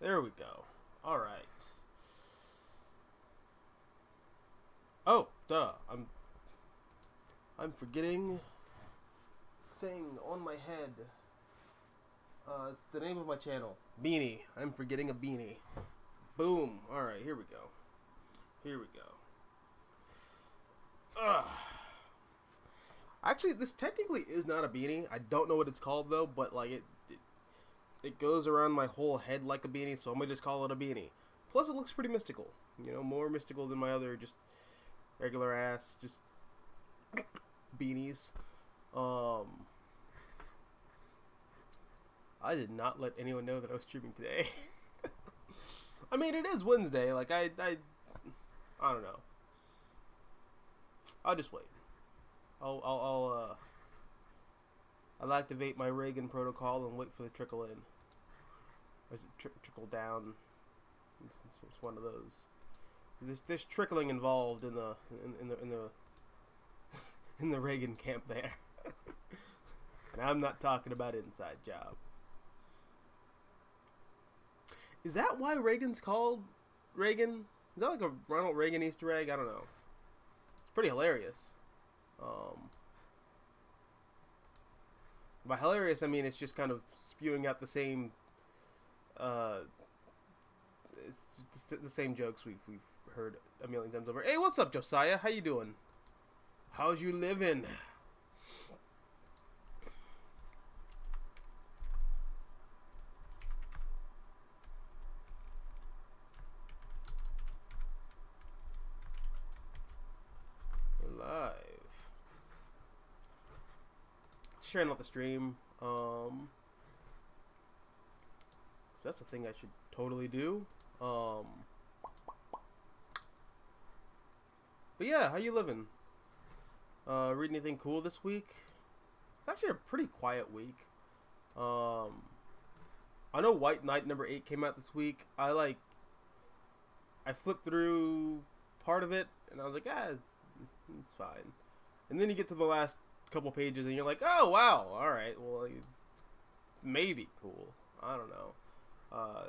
There we go. All right. Oh, duh. I'm forgetting thing on my head. It's the name of my channel. Beanie. I'm forgetting a beanie. Boom. All right, here we go. Here we go. Ugh. Actually, this technically is not a beanie. I don't know what it's called though, but like it goes around my whole head like a beanie, so I'm gonna just call it a beanie. Plus, it looks pretty mystical. You know, more mystical than my other just regular ass just beanies. I did not let anyone know that I was streaming today. I mean, it is Wednesday. Like I don't know. I'll just wait. I'll activate my Reagan protocol and wait for the trickle in. Or is it trickle down? It's one of those. There's trickling involved in the in the Reagan camp there. And I'm not talking about inside job. Is that why Reagan's called Reagan? Is that like a Ronald Reagan Easter egg? I don't know. It's pretty hilarious. By hilarious, I mean it's just kind of spewing out the same, it's the same jokes we've heard a million times over. Hey, what's up, Josiah? How you doing? How's you living? Live. Sharing out the stream. That's a thing I should totally do. But yeah, how you living? Read anything cool this week? It's actually a pretty quiet week. I know White Knight #8 came out this week. I flipped through part of it and I was like, it's fine. And then you get to the last couple pages and you're like, oh wow, alright, well, it's maybe cool. I don't know.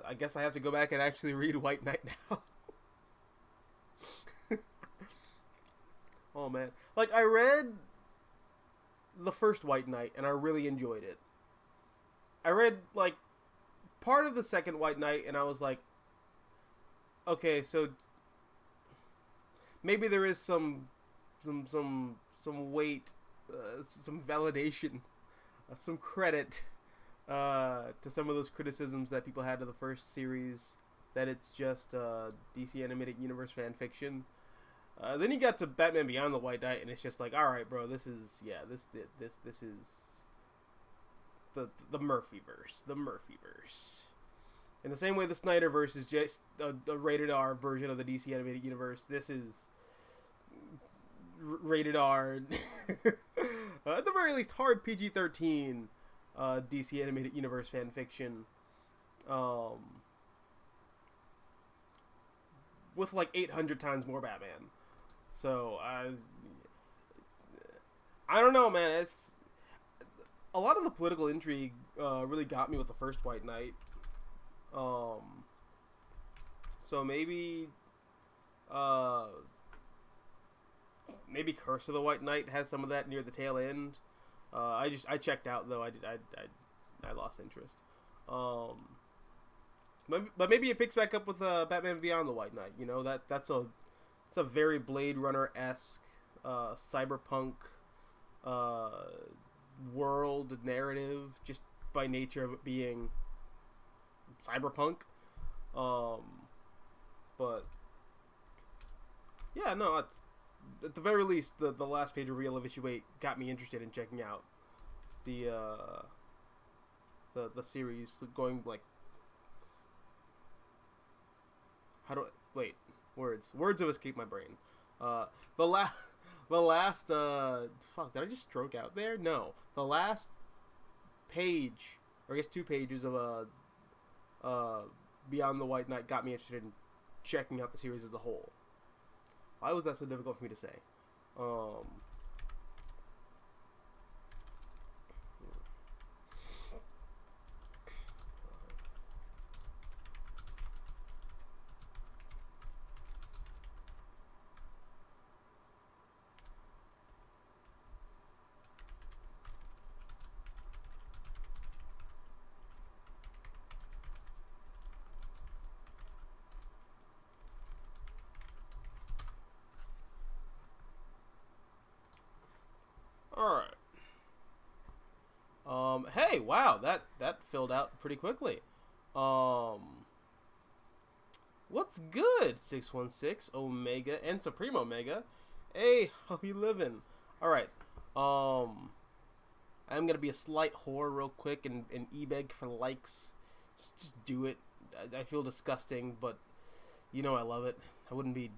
I guess I have to go back and actually read White Knight now. Oh man. Like, I read the first White Knight and I really enjoyed it. I read like part of the second White Knight and I was like, okay, so maybe there is some weight, some validation, some credit to some of those criticisms that people had to the first series, that it's just DC Animated Universe fan fiction. Then you got to Batman Beyond the White Knight, and it's just like, all right, bro, this is the Murphyverse, In the same way the Snyderverse is just a rated R version of the DC Animated Universe, this is rated R. At the very least, hard PG-13 DC Animated Universe fan fiction. With like 800 times more Batman. So, I don't know, man. It's a lot of the political intrigue really got me with the first White Knight. So maybe Curse of the White Knight has some of that near the tail end. I checked out though. I lost interest. But maybe it picks back up with Batman Beyond the White Knight. You know, that's a very Blade Runner-esque cyberpunk world narrative, just by nature of it being cyberpunk. But yeah, no, at the very least, the last page reveal of issue 8 got me interested in checking out the series, going like, words have escaped my brain. The last fuck, did I just stroke out there? No, the last page, or I guess 2 pages of Beyond the White Knight got me interested in checking out the series as a whole. Why was that so difficult for me to say? Okay, wow, that filled out pretty quickly. What's good, 616 Omega and Supreme Omega? Hey, how you living? All right. I'm gonna be a slight whore real quick and e-beg for likes. Just do it. I feel disgusting, but you know I love it. I wouldn't be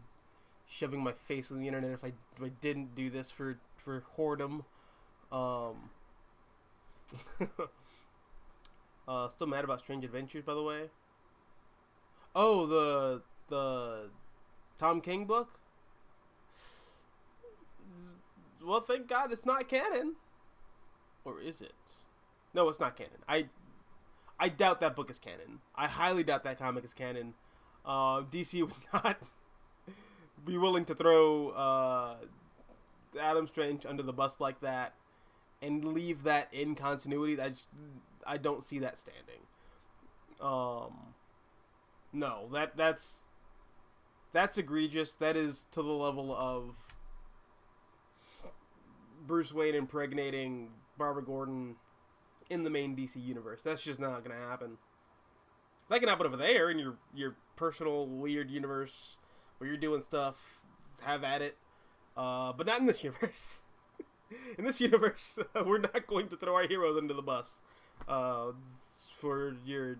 shoving my face on the internet if I didn't do this for whoredom. Still mad about Strange Adventures, by the way. Oh, the Tom King book? Well, thank God it's not canon. Or is it? No, it's not canon. I doubt that book is canon. I highly doubt that comic is canon. DC would not be willing to throw Adam Strange under the bus like that and leave that in continuity. I don't see that standing. No, that's egregious. That is to the level of Bruce Wayne impregnating Barbara Gordon in the main DC universe. That's just not gonna happen. That can happen over there in your personal weird universe where you're doing stuff. Have at it, but not in this universe. In this universe, we're not going to throw our heroes under the bus for your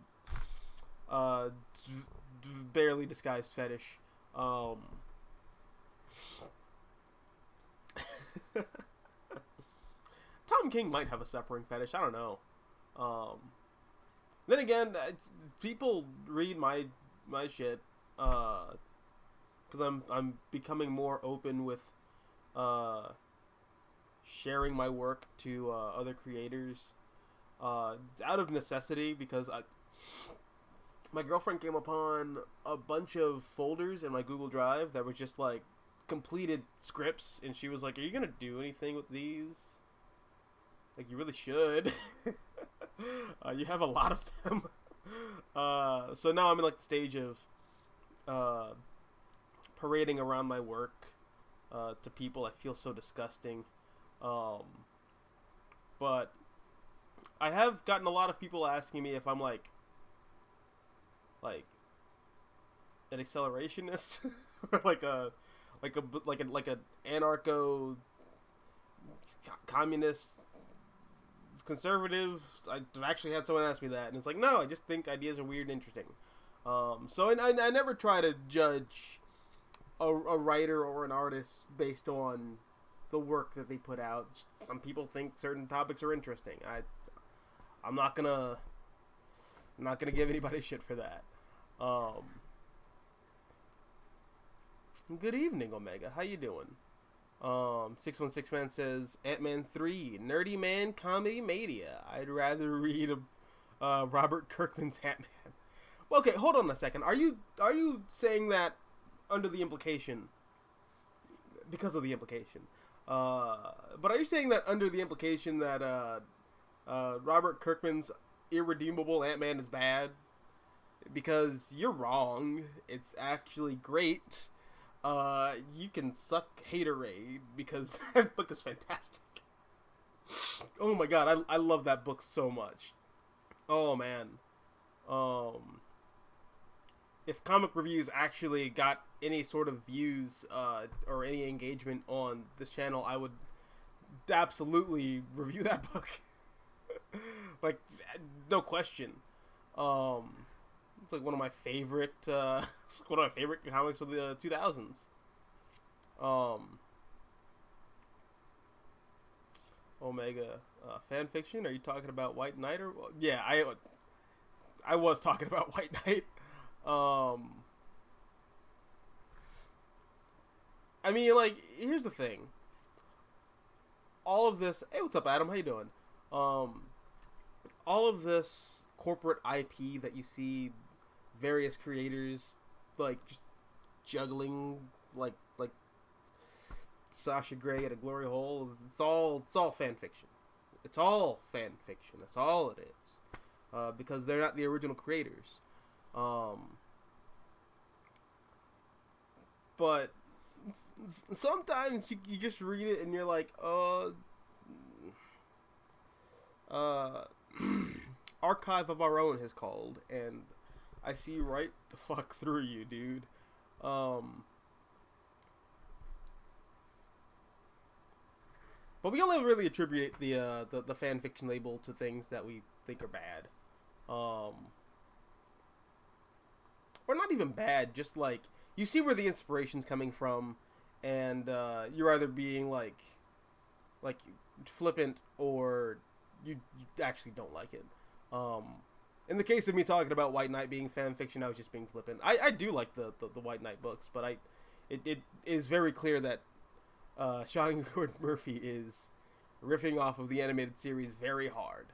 barely disguised fetish. Tom King might have a suffering fetish. I don't know. Then again, people read my shit because I'm becoming more open with sharing my work to other creators out of necessity, because my girlfriend came upon a bunch of folders in my Google Drive that were just like completed scripts, and she was like, "Are you gonna do anything with these? Like, you really should." You have a lot of them. So now I'm in like the stage of parading around my work to people. I feel so disgusting. But I have gotten a lot of people asking me if I'm like an accelerationist or like an anarcho communist conservative. I've actually had someone ask me that, and it's like, no, I just think ideas are weird and interesting. So I never try to judge a writer or an artist based on the work that they put out. Some people think certain topics are interesting. I'm not gonna give anybody shit for that. Good evening, Omega. How you doing? 616 Man says Ant-Man 3, Nerdy Man Comedy Mania. I'd rather read Robert Kirkman's Ant-Man. Well, okay, hold on a second. Are you saying that under the implication, because of the implication? But are you saying that under the implication that Robert Kirkman's irredeemable Ant-Man is bad? Because you're wrong. It's actually great. You can suck haterade, because that book is fantastic. Oh my god, I love that book so much. Oh man. If comic reviews actually got any sort of views or any engagement on this channel, I would absolutely review that book. Like, no question. It's like one of my favorite comics of the 2000s. Omega, fan fiction? Are you talking about White Knight? Or yeah, I was talking about White Knight. I mean, like, here's the thing. All of this. Hey, what's up, Adam? How you doing? All of this corporate IP that you see various creators like just juggling like Sasha Grey at a glory hole. It's all fan fiction. It's all fan fiction. That's all it is. Because they're not the original creators. But sometimes you just read it and you're like, Archive of Our Own has called, and I see right the fuck through you, dude. But we only really attribute the fan fiction label to things that we think are bad, or not even bad. Just like you see where the inspiration's coming from, and you're either being like flippant or you actually don't like it. In the case of me talking about White Knight being fan fiction, I was just being flippant. I do like the White Knight books, but it is very clear that Sean Gordon Murphy is riffing off of the animated series very hard.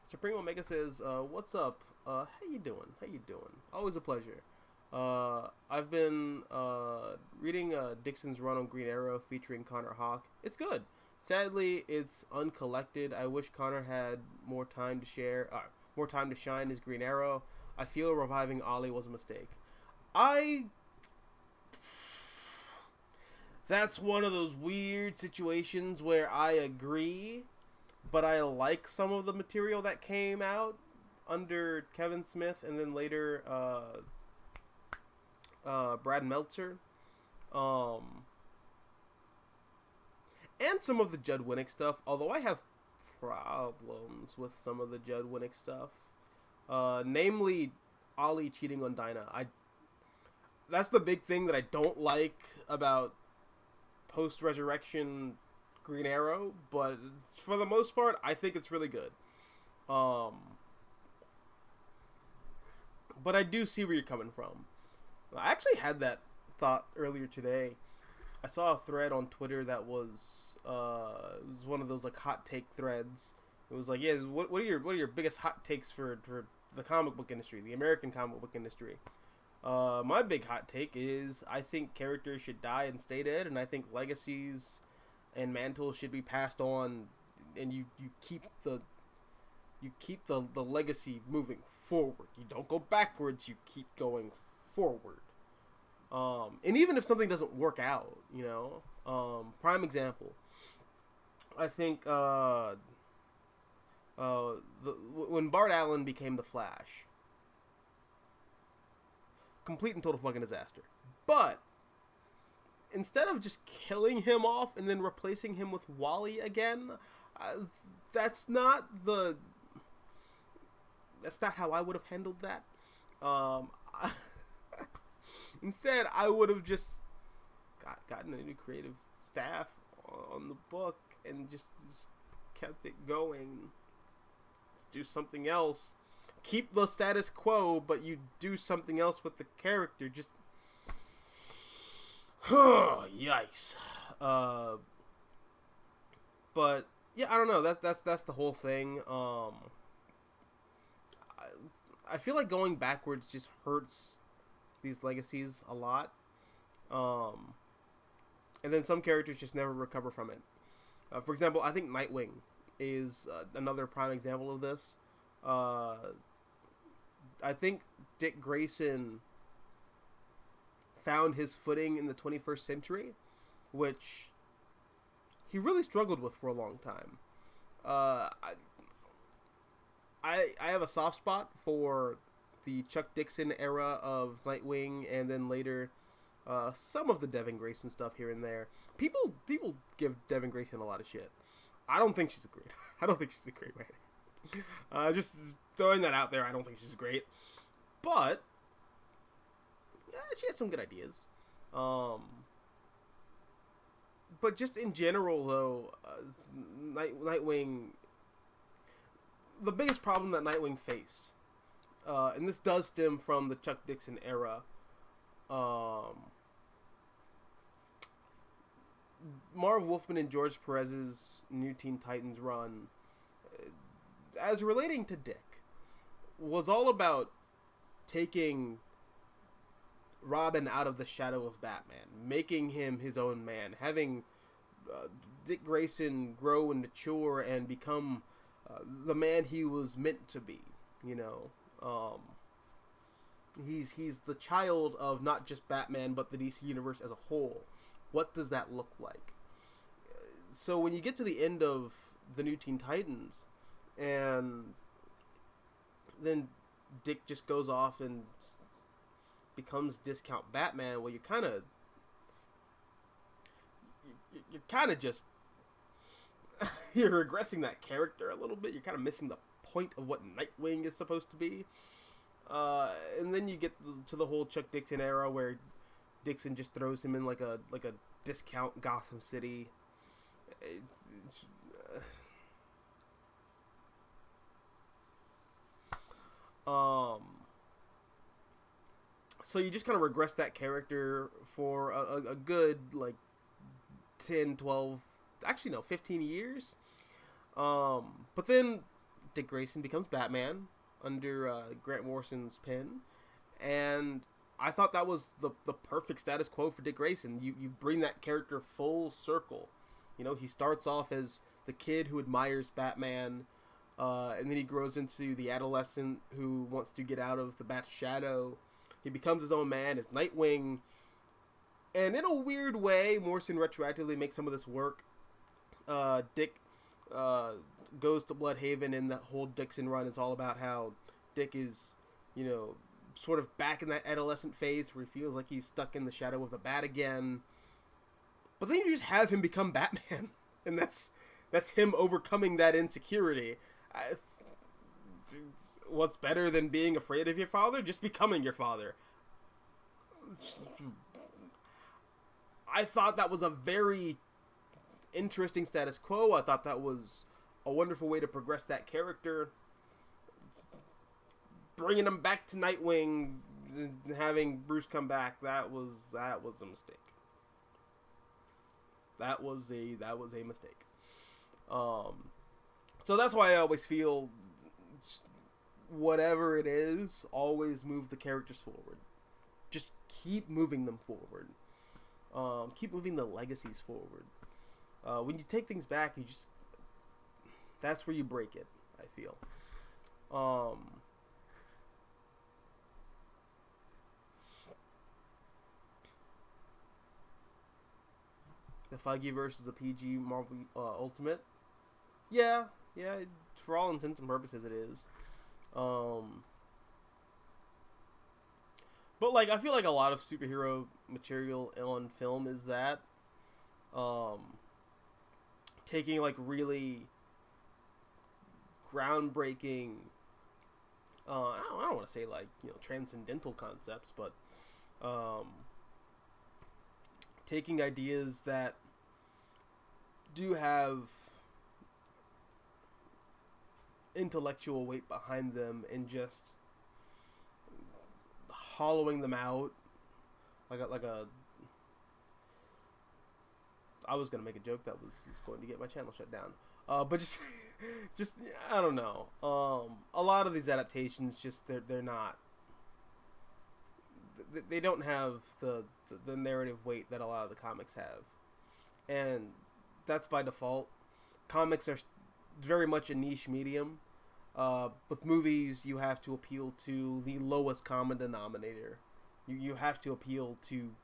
Supreme Omega says, "What's up? How you doing? How you doing? Always a pleasure. I've been reading Dixon's run on Green Arrow featuring Connor Hawke. It's good. Sadly, it's uncollected. I wish Connor had more time to shine as Green Arrow. I feel reviving Ollie was a mistake. That's one of those weird situations where I agree, but I like some of the material that came out under Kevin Smith and then later Brad Meltzer. And some of the Judd Winnick stuff, although I have problems with some of the Judd Winnick stuff. Namely, Ollie cheating on Dinah. That's the big thing that I don't like about post-resurrection Green Arrow, but for the most part, I think it's really good. But I do see where you're coming from. I actually had that thought earlier today. I saw a thread on Twitter that was it was one of those like hot take threads. It was like, yeah, what are your biggest hot takes for the comic book industry, the American comic book industry? My big hot take is I think characters should die and stay dead, and I think legacies and mantles should be passed on, and you keep the legacy moving forward. You don't go backwards. You keep going forward. And even if something doesn't work out, you know, prime example, I think when Bart Allen became the Flash, complete and total fucking disaster. But instead of just killing him off and then replacing him with Wally again, that's not how I would have handled that. Instead, I would have just gotten a new creative staff on the book and just kept it going. Just do something else. Keep the status quo, but you do something else with the character. Just, yikes. But yeah, I don't know. That's the whole thing. I feel like going backwards just hurts these legacies a lot. And then some characters just never recover from it. For example, I think Nightwing is another prime example of this. I think Dick Grayson found his footing in the 21st century, which he really struggled with for a long time. I have a soft spot for the Chuck Dixon era of Nightwing, and then later some of the Devin Grayson stuff here and there. People give Devin Grayson a lot of shit. I don't think she's a great writer. Just throwing that out there, I don't think she's great. But yeah, she had some good ideas. But just in general, though, Nightwing, the biggest problem that Nightwing faced, and this does stem from the Chuck Dixon era, Marv Wolfman and George Perez's New Teen Titans run, as relating to Dick, was all about taking Robin out of the shadow of Batman, making him his own man, having Dick Grayson grow and mature and become the man he was meant to be. You know, he's the child of not just Batman but the DC universe as a whole. What does that look like? So when you get to the end of the new Teen Titans, and then Dick just goes off and becomes Discount Batman, well, you're kind of just you're regressing that character a little bit. You're kind of missing the point of what Nightwing is supposed to be. And then you get to the whole Chuck Dixon era where Dixon just throws him in like a discount Gotham City. So you just kind of regress that character for a good, like, 10, 12, actually no, 15 years. But then Dick Grayson becomes Batman under Grant Morrison's pen. And I thought that was the perfect status quo for Dick Grayson. You bring that character full circle. You know, he starts off as the kid who admires Batman, and then he grows into the adolescent who wants to get out of the Bat's shadow. He becomes his own man as Nightwing. And in a weird way, Morrison retroactively makes some of this work. Dick goes to Bloodhaven, and the whole Dixon run is all about how Dick is, you know, sort of back in that adolescent phase where he feels like he's stuck in the shadow of the Bat again. But then you just have him become Batman, and that's him overcoming that insecurity. What's better than being afraid of your father? Just becoming your father. I thought that was a very interesting status quo. I thought that was a wonderful way to progress that character. Bringing him back to Nightwing, having Bruce come back, that was a mistake. That was a mistake. So that's why I always feel, whatever it is, always move the characters forward. Just keep moving them forward. Keep moving the legacies forward. When you take things back, that's where you break it, I feel. The Feige versus the PG Marvel Ultimate. Yeah, for all intents and purposes it is. But, like, I feel like a lot of superhero material on film is that. Taking, like, really groundbreaking, I don't want to say, like, you know, transcendental concepts, but, taking ideas that do have intellectual weight behind them and just hollowing them out like a I was gonna make a joke that was going to get my channel shut down, but just I don't know, a lot of these adaptations just they're not, they don't have the narrative weight that a lot of the comics have, and that's by default. Comics are very much a niche medium. With movies, you have to appeal to the lowest common denominator. You have to appeal to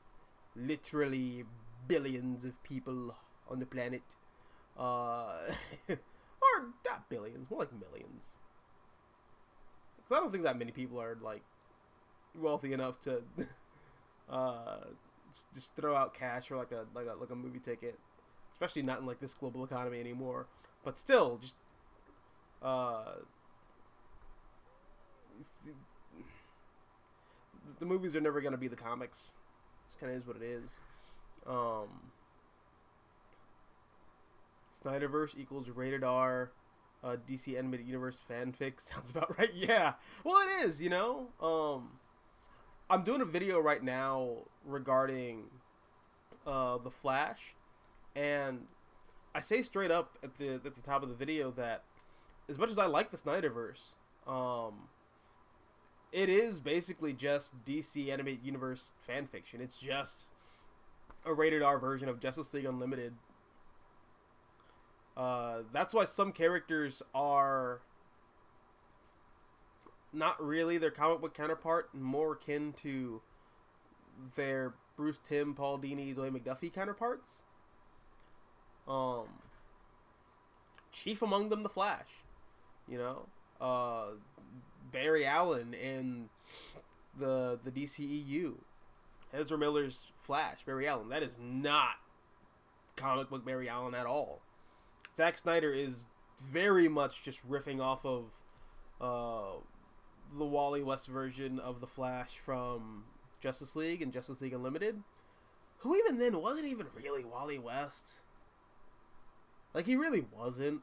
literally billions of people on the planet. Or not billions, more like millions. Because I don't think that many people are, like, wealthy enough to just throw out cash for like a movie ticket, especially not in, like, this global economy anymore. But still, just the movies are never going to be the comics. It kind of is what it is. Snyderverse equals rated R. DC Animated Universe fanfic sounds about right. Yeah, well, it is. You know, I'm doing a video right now regarding the Flash, and I say straight up at the top of the video that as much as I like the Snyderverse, it is basically just DC Animated Universe fanfiction. It's just a rated R version of Justice League Unlimited. That's why some characters are not really their comic book counterpart, more akin to their Bruce Timm, Paul Dini, Dwayne McDuffie counterparts. chief among them, the Flash. You know, Barry Allen in the DCEU. Ezra Miller's Flash, Barry Allen. That is not comic book Barry Allen at all. Zack Snyder is very much just riffing off of the Wally West version of the Flash from Justice League and Justice League Unlimited, who even then wasn't even really Wally West. Like, he really wasn't.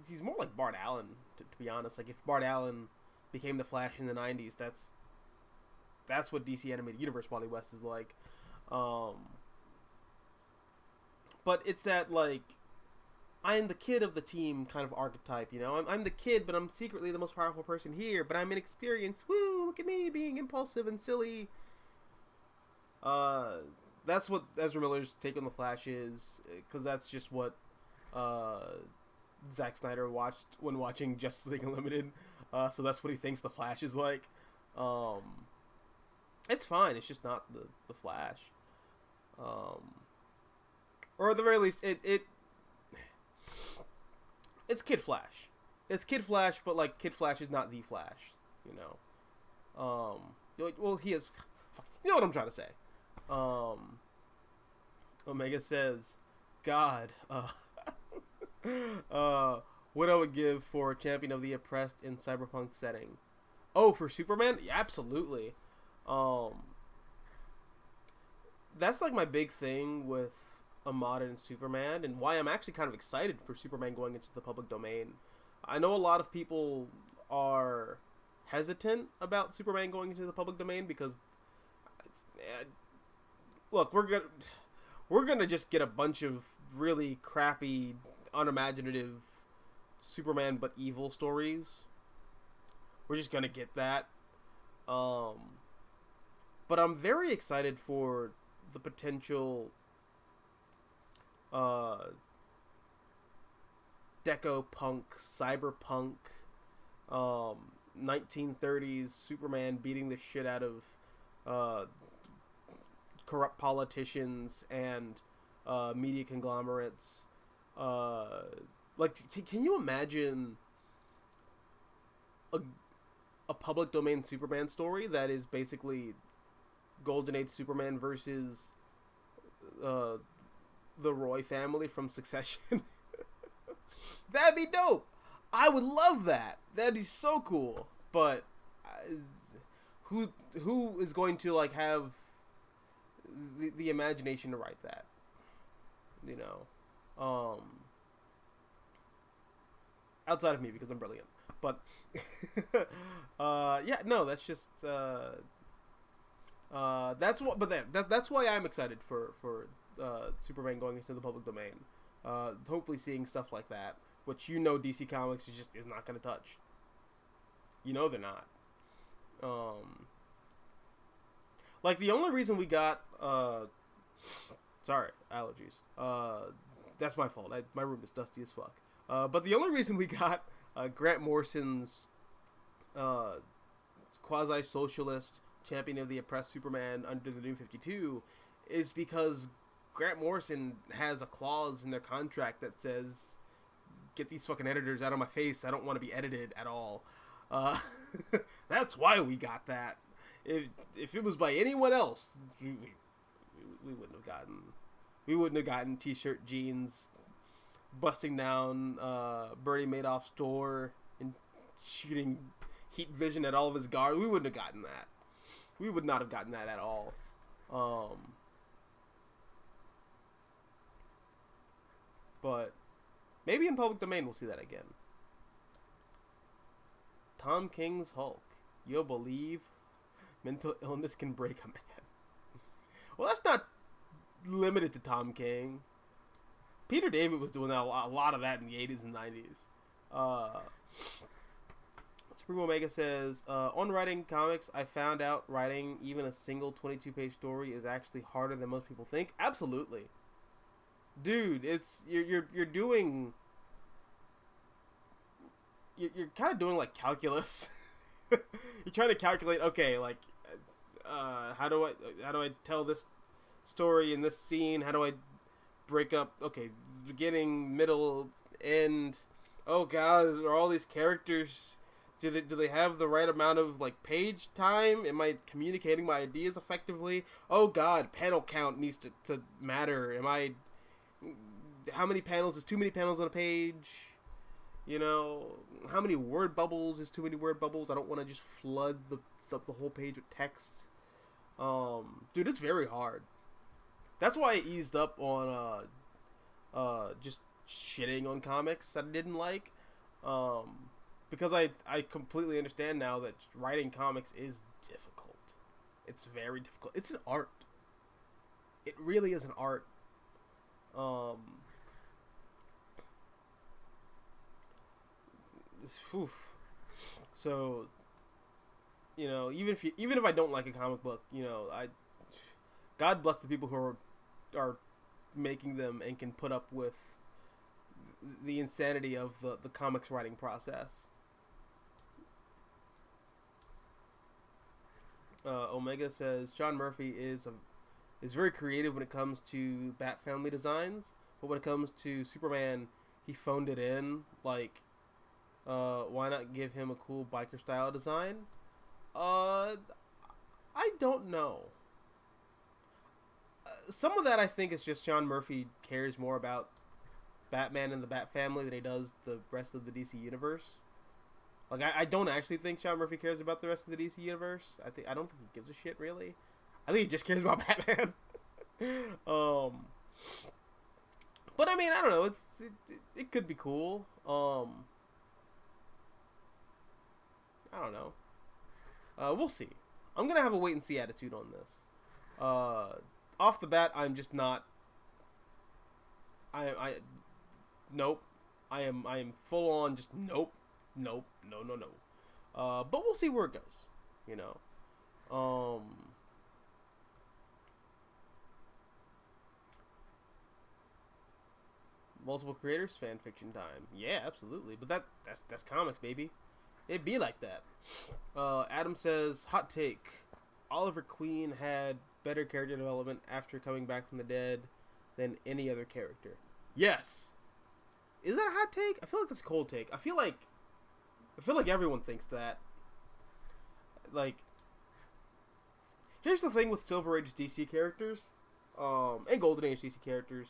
He's more like Bart Allen, to be honest. Like, if Bart Allen became the Flash in the 90s, that's what DC Animated Universe Wally West is like. But it's that, like, I'm the kid of the team kind of archetype, you know? I'm the kid, but I'm secretly the most powerful person here, but I'm inexperienced. Woo, look at me being impulsive and silly. That's what Ezra Miller's take on the Flash is, because that's just what Zack Snyder watched when watching Justice League Unlimited. So that's what he thinks the Flash is like. It's fine. It's just not the Flash. Or at the very least, it's Kid Flash. It's Kid Flash, but like Kid Flash is not the Flash. You know. Well, he is. You know what I'm trying to say. Omega says, God, what I would give for a champion of the oppressed in cyberpunk setting. Oh, for Superman? Yeah, absolutely. That's like my big thing with a modern Superman, and why I'm actually kind of excited for Superman going into the public domain. I know a lot of people are hesitant about Superman going into the public domain because look, we're gonna just get a bunch of really crappy, unimaginative Superman but evil stories. We're just gonna get that. But I'm very excited for the potential deco punk, cyberpunk, 1930s Superman beating the shit out of corrupt politicians and media conglomerates. Like, can you imagine a public domain Superman story that is basically Golden Age Superman versus the Roy family from Succession? That'd be dope. I would love that. That'd be so cool. But who is going to like have the imagination to write that? You know, outside of me, because I'm brilliant. But yeah, no, that's just that's what. But that's why I'm excited for Superman going into the public domain. Hopefully seeing stuff like that, which you know DC Comics is not going to touch. You know they're not. Like, the only reason we got sorry, allergies. That's my fault. My room is dusty as fuck. But the only reason we got Grant Morrison's quasi-socialist champion of the oppressed Superman under the New 52 is because Grant Morrison has a clause in their contract that says, get these fucking editors out of my face. I don't want to be edited at all. That's why we got that. If it was by anyone else, we wouldn't have gotten t-shirt, jeans, busting down Bernie Madoff's door and shooting heat vision at all of his guards. We wouldn't have gotten that. We would not have gotten that at all. But maybe in public domain we'll see that again. Tom King's Hulk. You'll believe mental illness can break a man. Well, that's not limited to Tom King. Peter David was doing a lot of that in the 80s and 90s. Supreme Omega says, on writing comics, I found out writing even a single 22-page story is actually harder than most people think. Absolutely. Dude, you're doing... You're kind of doing like calculus. You're trying to calculate, okay, like how do I tell this story in this scene? How do I break up? Okay, beginning, middle, end. Oh God, are all these characters? Do they have the right amount of like page time? Am I communicating my ideas effectively? Oh God, panel count needs to matter. How many panels is too many panels on a page? You know, how many word bubbles is too many word bubbles? I don't want to just flood the whole page with text. Dude, it's very hard. That's why I eased up on just shitting on comics that I didn't like. Because I completely understand now that writing comics is difficult. It's very difficult. It's an art. It really is an art. So, even if I don't like a comic book, God bless the people who are making them and can put up with the insanity of the comics writing process. Omega says John Murphy is very creative when it comes to Bat Family designs, but when it comes to Superman, he phoned it in. Like, why not give him a cool biker style design? I don't know. Some of that I think is just John Murphy cares more about Batman and the Bat Family than he does the rest of the DC universe. Like, I don't actually think John Murphy cares about the rest of the DC universe. I don't think he gives a shit, really. I think he just cares about Batman. But I mean, I don't know. It could be cool. I don't know. We'll see. I'm gonna have a wait and see attitude on this. Off the bat, I'm just not. Nope. I am full on just nope. No. But we'll see where it goes. Multiple creators, fan fiction time. Yeah, absolutely. But that's comics, baby. It'd be like that. Adam says, hot take. Oliver Queen had better character development after coming back from the dead than any other character. Yes. Is that a hot take? I feel like that's a cold take. I feel like everyone thinks that. Like, here's the thing with Silver Age DC characters, and Golden Age DC characters.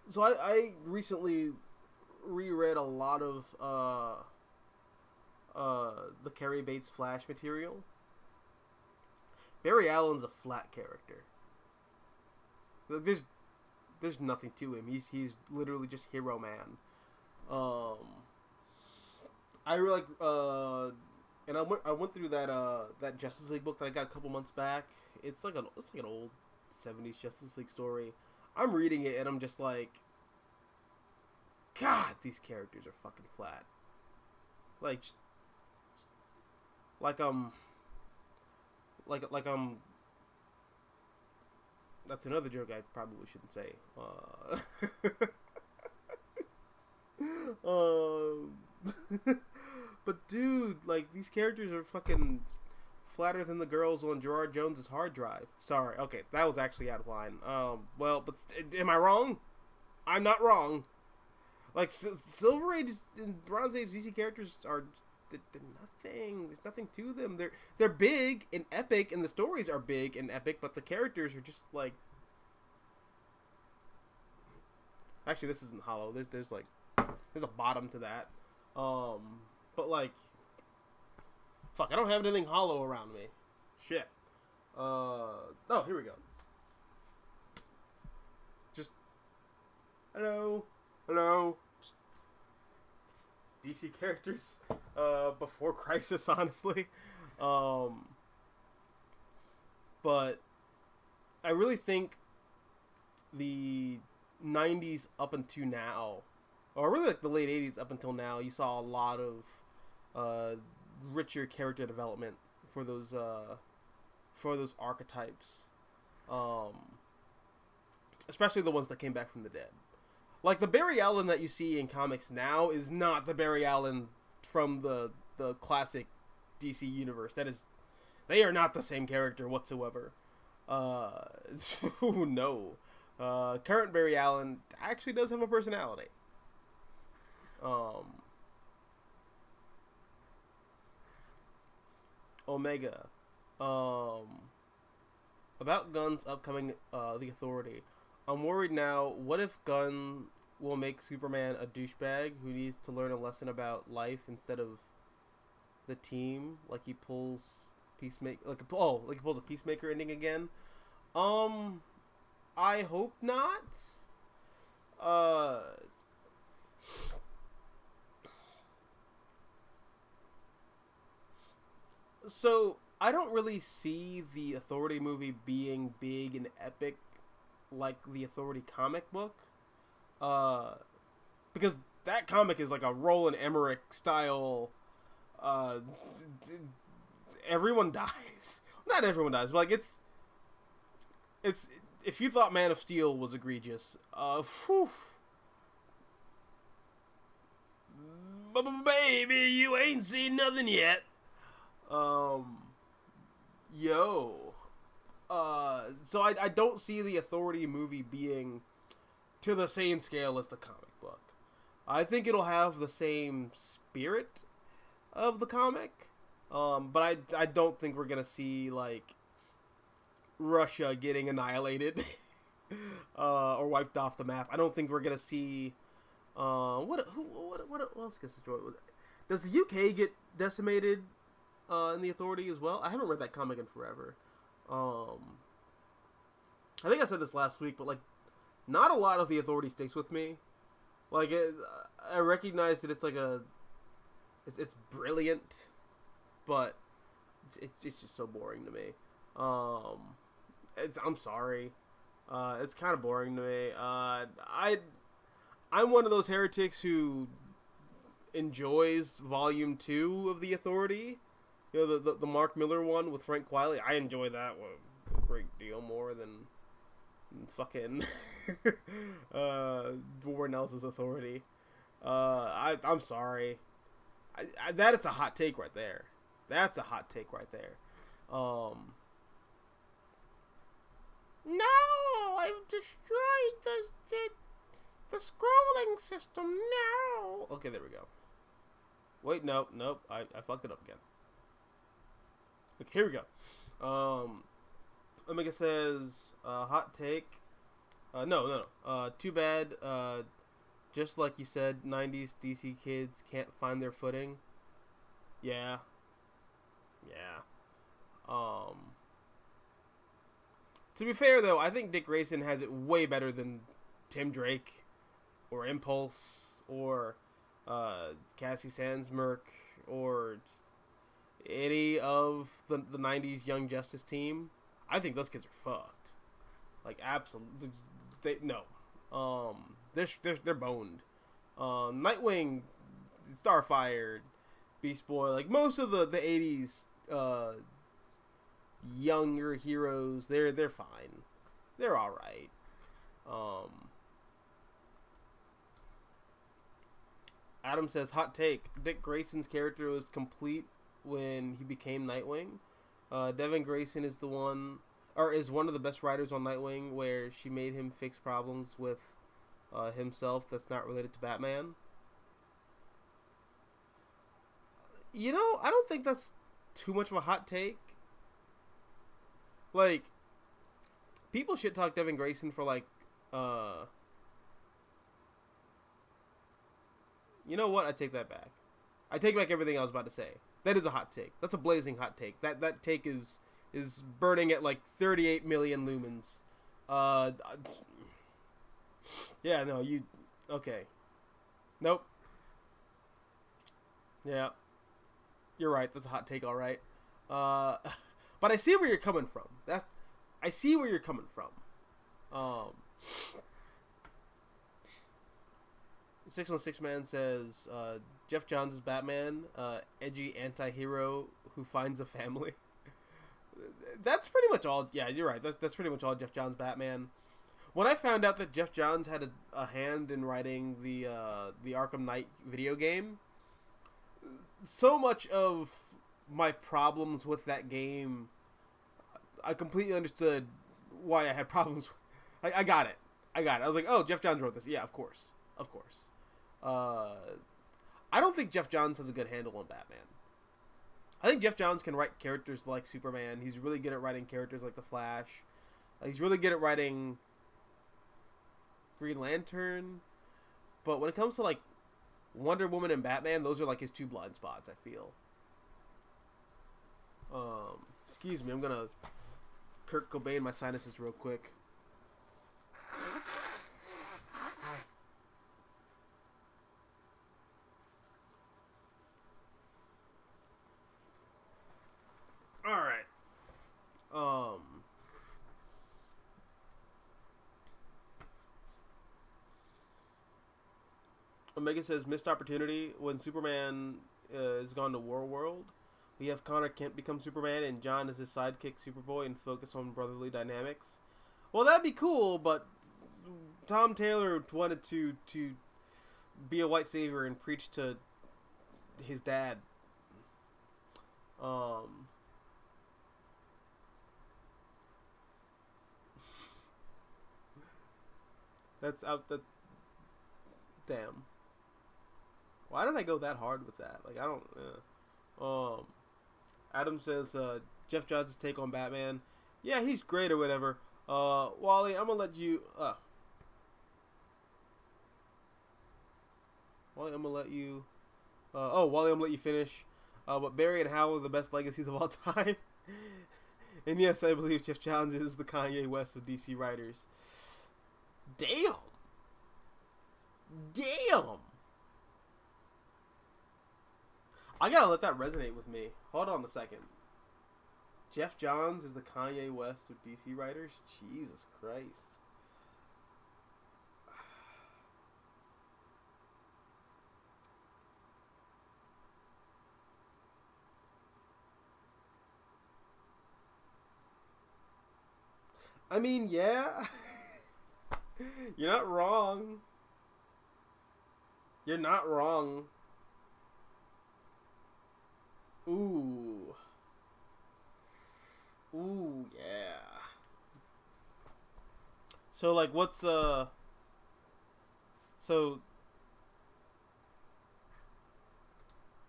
So I recently reread a lot of the Carrie Bates Flash material. Barry Allen's a flat character. There's nothing to him. He's literally just hero man. I really like and I went through that Justice League book that I got a couple months back. It's like an old 70s Justice League story. I'm reading it and I'm just like, God, these characters are fucking flat. Like that's another joke I probably shouldn't say. But dude, like, these characters are fucking flatter than the girls on Gerard Jones's hard drive. Sorry, okay, that was actually out of line. Well, but am I wrong? I'm not wrong. Like, Silver Age and Bronze Age DC characters are they're nothing. There's nothing to them. They're big and epic, and the stories are big and epic, but the characters are just like. Actually, this isn't hollow. There's a bottom to that. But like, fuck, I don't have anything hollow around me. Shit. Oh, here we go. Just hello. Just DC characters before Crisis, honestly. But I really think the 90s up until now, or really like the late 80s up until now, you saw a lot of richer character development for those archetypes, especially the ones that came back from the dead. Like, the Barry Allen that you see in comics now is not the Barry Allen from the the classic DC universe. They are not the same character whatsoever. No. Current Barry Allen actually does have a personality. Omega. About Gunn's upcoming The Authority. I'm worried now. What if Gunn will make Superman a douchebag who needs to learn a lesson about life instead of the team? Like he pulls Peacemaker, like he pulls a Peacemaker ending again. I hope not. So I don't really see the Authority movie being big and epic like the Authority comic book. Because that comic is like a Roland Emmerich style. Everyone dies. Not everyone dies, but like it's. If you thought Man of Steel was egregious, baby, you ain't seen nothing yet. So I don't see the Authority movie being to the same scale as the comic book. I think it'll have the same spirit of the comic, but I don't think we're gonna see like Russia getting annihilated or wiped off the map. I don't think we're gonna see what else gets destroyed. Does the UK get decimated in the Authority as well? I haven't read that comic in forever. I think I said this last week, but like, not a lot of the Authority sticks with me. Like, I recognize that it's like it's brilliant, but it's just so boring to me. I'm sorry. It's kind of boring to me. I'm one of those heretics who enjoys Volume 2 of the Authority. You know, the Mark Miller one with Frank Quiley. I enjoy that one a great deal more than fucking Warren Ellis's Authority. I'm sorry. That is a hot take right there. That's a hot take right there. No, I've destroyed the scrolling system. No. Okay, there we go. Wait, nope. I fucked it up again. Okay, here we go. Omega says, hot take. No. Too bad. Just like you said, 90s DC kids can't find their footing. Yeah. To be fair, though, I think Dick Grayson has it way better than Tim Drake or Impulse or Cassie Sandsmirk or any of the 90s Young Justice team. I think those kids are fucked. Like, absolutely. They're boned. Nightwing, Starfire, Beast Boy, like most of the 80s younger heroes, they're fine. They're alright. Adam says, hot take. Dick Grayson's character was complete when he became Nightwing. Devin Grayson is one of the best writers on Nightwing, where she made him fix problems with himself that's not related to Batman. You know, I don't think that's too much of a hot take. Like, people shit talk Devin Grayson for like, you know what? I take that back. I take back everything I was about to say. That is a hot take. That's a blazing hot take. That take is burning at like 38 million lumens. Yeah, no, okay. Nope. Yeah. You're right. That's a hot take, all right. But I see where you're coming from. I see where you're coming from. 616 Man says, Jeff Johns' Batman, edgy anti-hero who finds a family. That's pretty much all. Yeah, you're right. That's pretty much all Jeff Johns' Batman. When I found out that Jeff Johns had a hand in writing the Arkham Knight video game, so much of my problems with that game, I completely understood why I had problems. I got it. I got it. I was like, oh, Jeff Johns wrote this. Yeah, of course. Of course. I don't think Jeff Johns has a good handle on Batman. I think Jeff Johns can write characters like Superman. He's really good at writing characters like the Flash. He's really good at writing Green Lantern. But when it comes to like Wonder Woman and Batman, those are like his two blind spots, I feel. Excuse me, I'm gonna Kurt Cobain my sinuses real quick. Alright. Omega says, missed opportunity. When Superman is gone to War World, we have Connor Kent become Superman and John is his sidekick Superboy and focus on brotherly dynamics. Well, that'd be cool, but Tom Taylor wanted to be a white savior and preach to his dad. That's out. That damn. Why did I go that hard with that? Like I don't. Adam says Jeff Johns' take on Batman. Yeah, he's great or whatever. Wally, I'm gonna let you. Wally, I'm gonna let you. Wally, I'm gonna let you finish. But Barry and Hal are the best legacies of all time. And yes, I believe Jeff Johns is the Kanye West of DC writers. Damn. I gotta let that resonate with me. Hold on a second. Jeff Johns is the Kanye West of DC writers? Jesus Christ. I mean, yeah. You're not wrong. You're not wrong. Ooh, yeah. So, like, what's, so,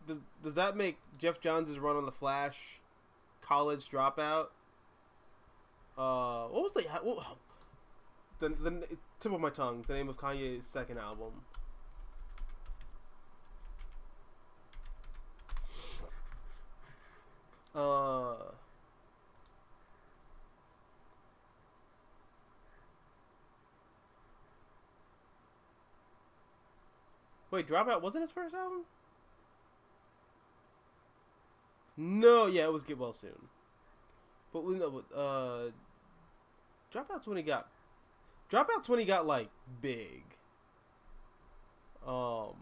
does that make Jeff Johns' run on The Flash college dropout? What was the tip of my tongue, the name of Kanye's second album? Wait, Dropout wasn't his first album? No, yeah, it was Get Well Soon. But Dropout's when he got like big. I'm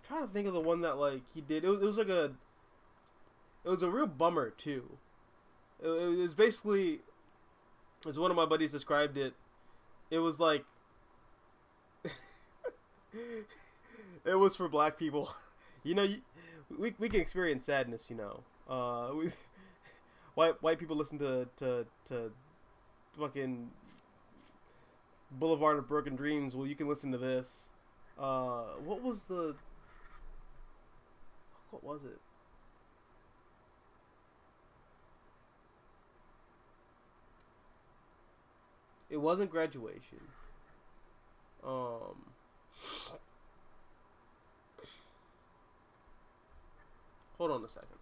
trying to think of the one that like he did. It was a real bummer too. It was basically, as one of my buddies described it, it was like it was for black people. You know, we can experience sadness. You know, white people listen to fucking Boulevard of Broken Dreams. Well, you can listen to this. What was it? It wasn't Graduation. Hold on a second.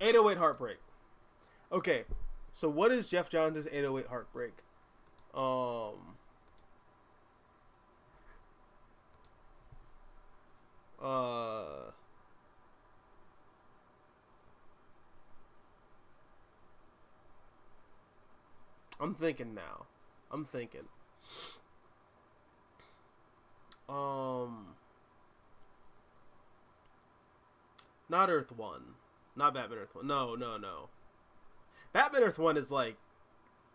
"808 Heartbreak." Okay, so what is Jeff Johns' "808 Heartbreak"? I'm thinking now. Not Earth 1. Not Batman Earth 1. No, no, no. Batman Earth 1 is like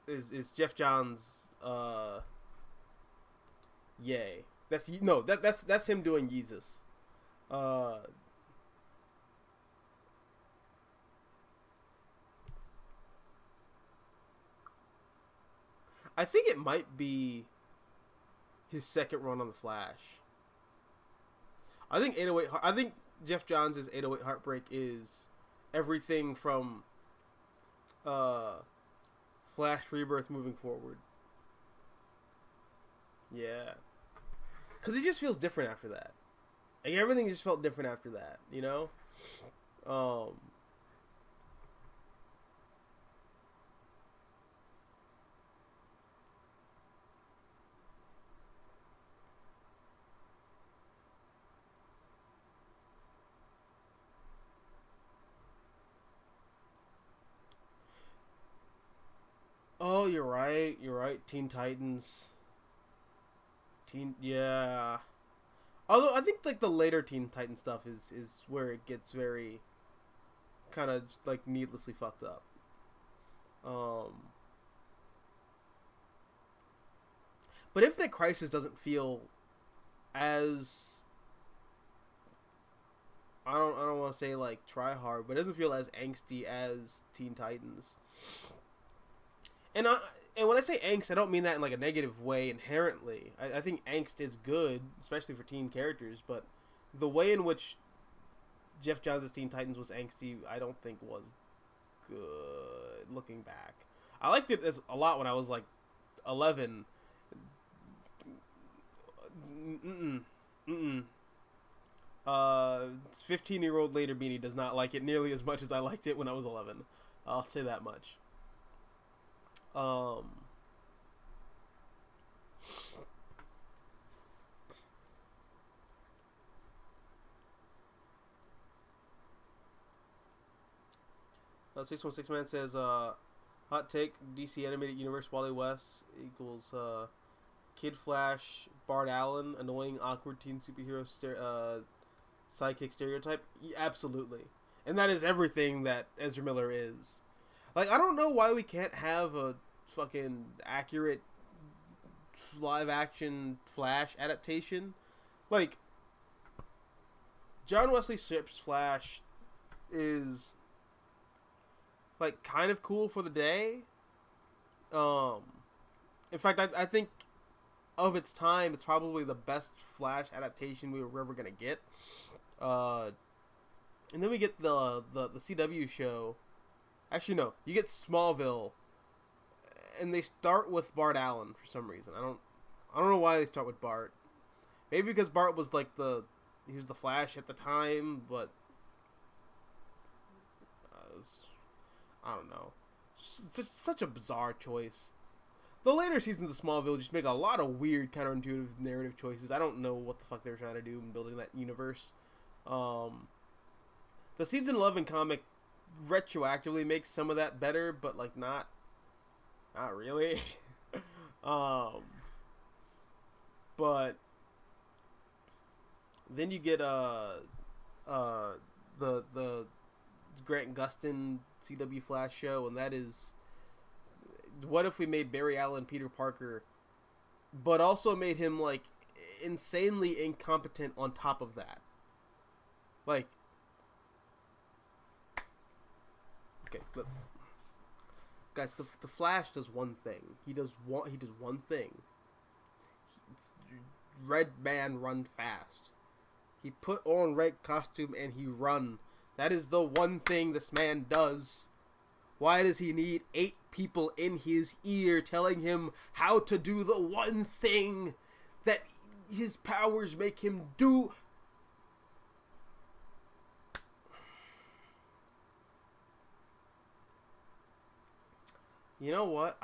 is Jeff Johns yay. That's him doing Yeezus. I think it might be his second run on the Flash. I think Jeff Johns' 808 Heartbreak is everything from Flash Rebirth moving forward. Yeah. Because it just feels different after that. Like, everything just felt different after that, you know? Oh, you're right. You're right. Teen Titans. Yeah. Although I think like the later Teen Titan stuff is where it gets very kind of like needlessly fucked up. Um, but Infinite Crisis doesn't feel as I don't want to say like try hard, but it doesn't feel as angsty as Teen Titans. And when I say angst, I don't mean that in like a negative way inherently. I think angst is good, especially for teen characters, but the way in which Jeff Johns' Teen Titans was angsty, I don't think was good looking back. I liked it a lot when I was like 11. 15-year-old later Beanie does not like it nearly as much as I liked it when I was 11. I'll say that much. Uh, 616 Man says, hot take, DC Animated Universe Wally West equals, Kid Flash, Bart Allen, annoying, awkward teen superhero sidekick stereotype? Yeah, absolutely. And that is everything that Ezra Miller is. Like, I don't know why we can't have a fucking accurate live-action Flash adaptation. Like, John Wesley Shipp's Flash is, like, kind of cool for the day. In fact, I think of its time, it's probably the best Flash adaptation we were ever going to get. And then we get the CW show. Actually, no. You get Smallville, and they start with Bart Allen for some reason. I don't know why they start with Bart. Maybe because Bart was like he was the Flash at the time, but I don't know. Such a bizarre choice. The later seasons of Smallville just make a lot of weird, counterintuitive narrative choices. I don't know what the fuck they were trying to do in building that universe. The season 11 comic retroactively makes some of that better, but like not really. But then you get the Grant Gustin CW Flash show, and that is, what if we made Barry Allen Peter Parker, but also made him like insanely incompetent on top of that? Like, okay, look, guys, the Flash does one thing. He does one thing. Red man run fast. He put on red costume and he run. That is the one thing this man does. Why does he need 8 people in his ear telling him how to do the one thing that his powers make him do? You know what?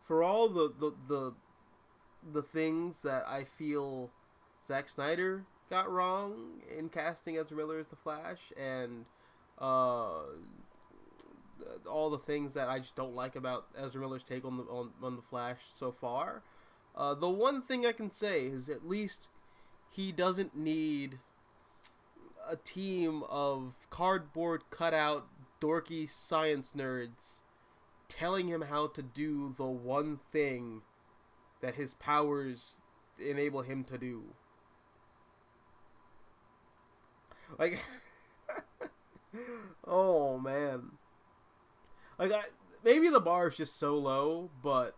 For all the things that I feel Zack Snyder got wrong in casting Ezra Miller as the Flash, and all the things that I just don't like about Ezra Miller's take on the Flash so far, the one thing I can say is at least he doesn't need a team of cardboard cutout dorky science nerds telling him how to do the one thing that his powers enable him to do. Like, oh man. Like, maybe the bar is just so low, but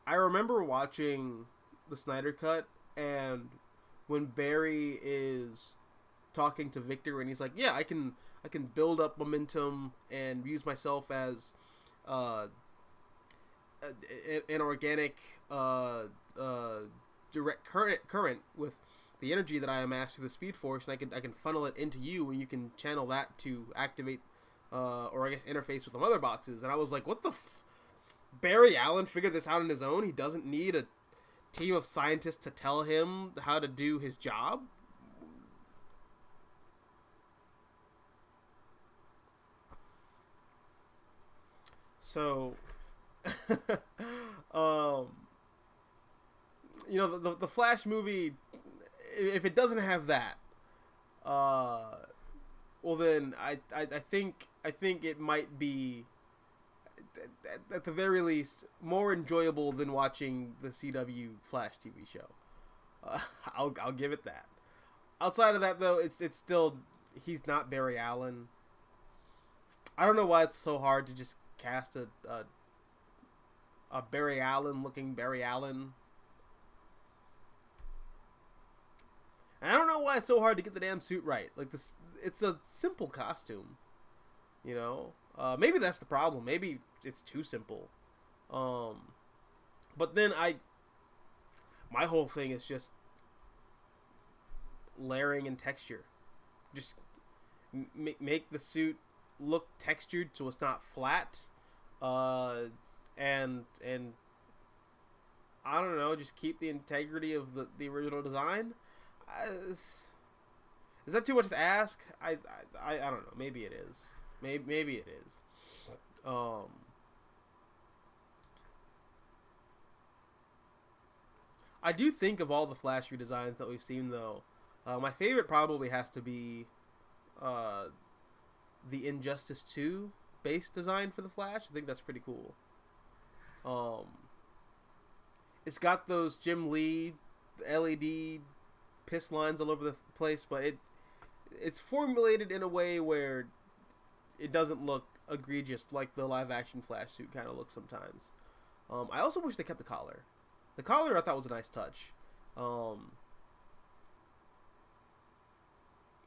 I remember watching the Snyder Cut, and when Barry is talking to Victor, and he's like, "Yeah, I can build up momentum and use myself as an organic direct current with the energy that I amass through the Speed Force, and I can funnel it into you, and you can channel that to activate or I guess interface with the mother boxes." And I was like, "What the?" Barry Allen figured this out on his own. He doesn't need a team of scientists to tell him how to do his job. So, the Flash movie, if it doesn't have that, well then I think it might be at the very least more enjoyable than watching the CW Flash TV show. I'll give it that. Outside of that, though, it's still, he's not Barry Allen. I don't know why it's so hard to just cast a Barry Allen looking Barry Allen. And I don't know why it's so hard to get the damn suit right. Like, this, it's a simple costume, you know. Maybe that's the problem. Maybe it's too simple. But then my whole thing is just layering and texture. Just make the suit look textured so it's not flat. And I don't know, just keep the integrity of the original design. Is that too much to ask? I don't know. Maybe it is. Maybe it is. I do think of all the Flash redesigns that we've seen, though, my favorite probably has to be the Injustice 2 base design for the Flash. I think that's pretty cool. It's got those Jim Lee LED piss lines all over the place, but it's formulated in a way where it doesn't look egregious like the live action Flash suit kind of looks sometimes. I also wish they kept the collar. The collar I thought was a nice touch.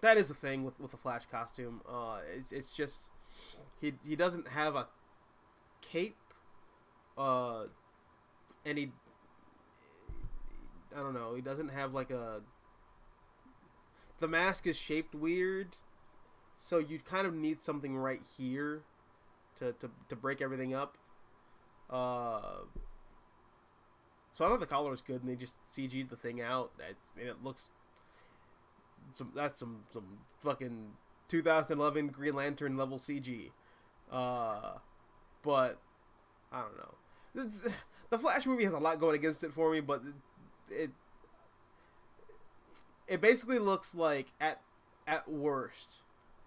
That is the thing with the Flash costume. It's just he doesn't have a cape, and I don't know. He doesn't have like a. The mask is shaped weird, so you kind of need something right here to break everything up. So I thought the collar was good, and they just CG'd the thing out. And it looks. That's some fucking 2011 Green Lantern level CG. But I don't know. The Flash movie has a lot going against it for me, but it basically looks like at worst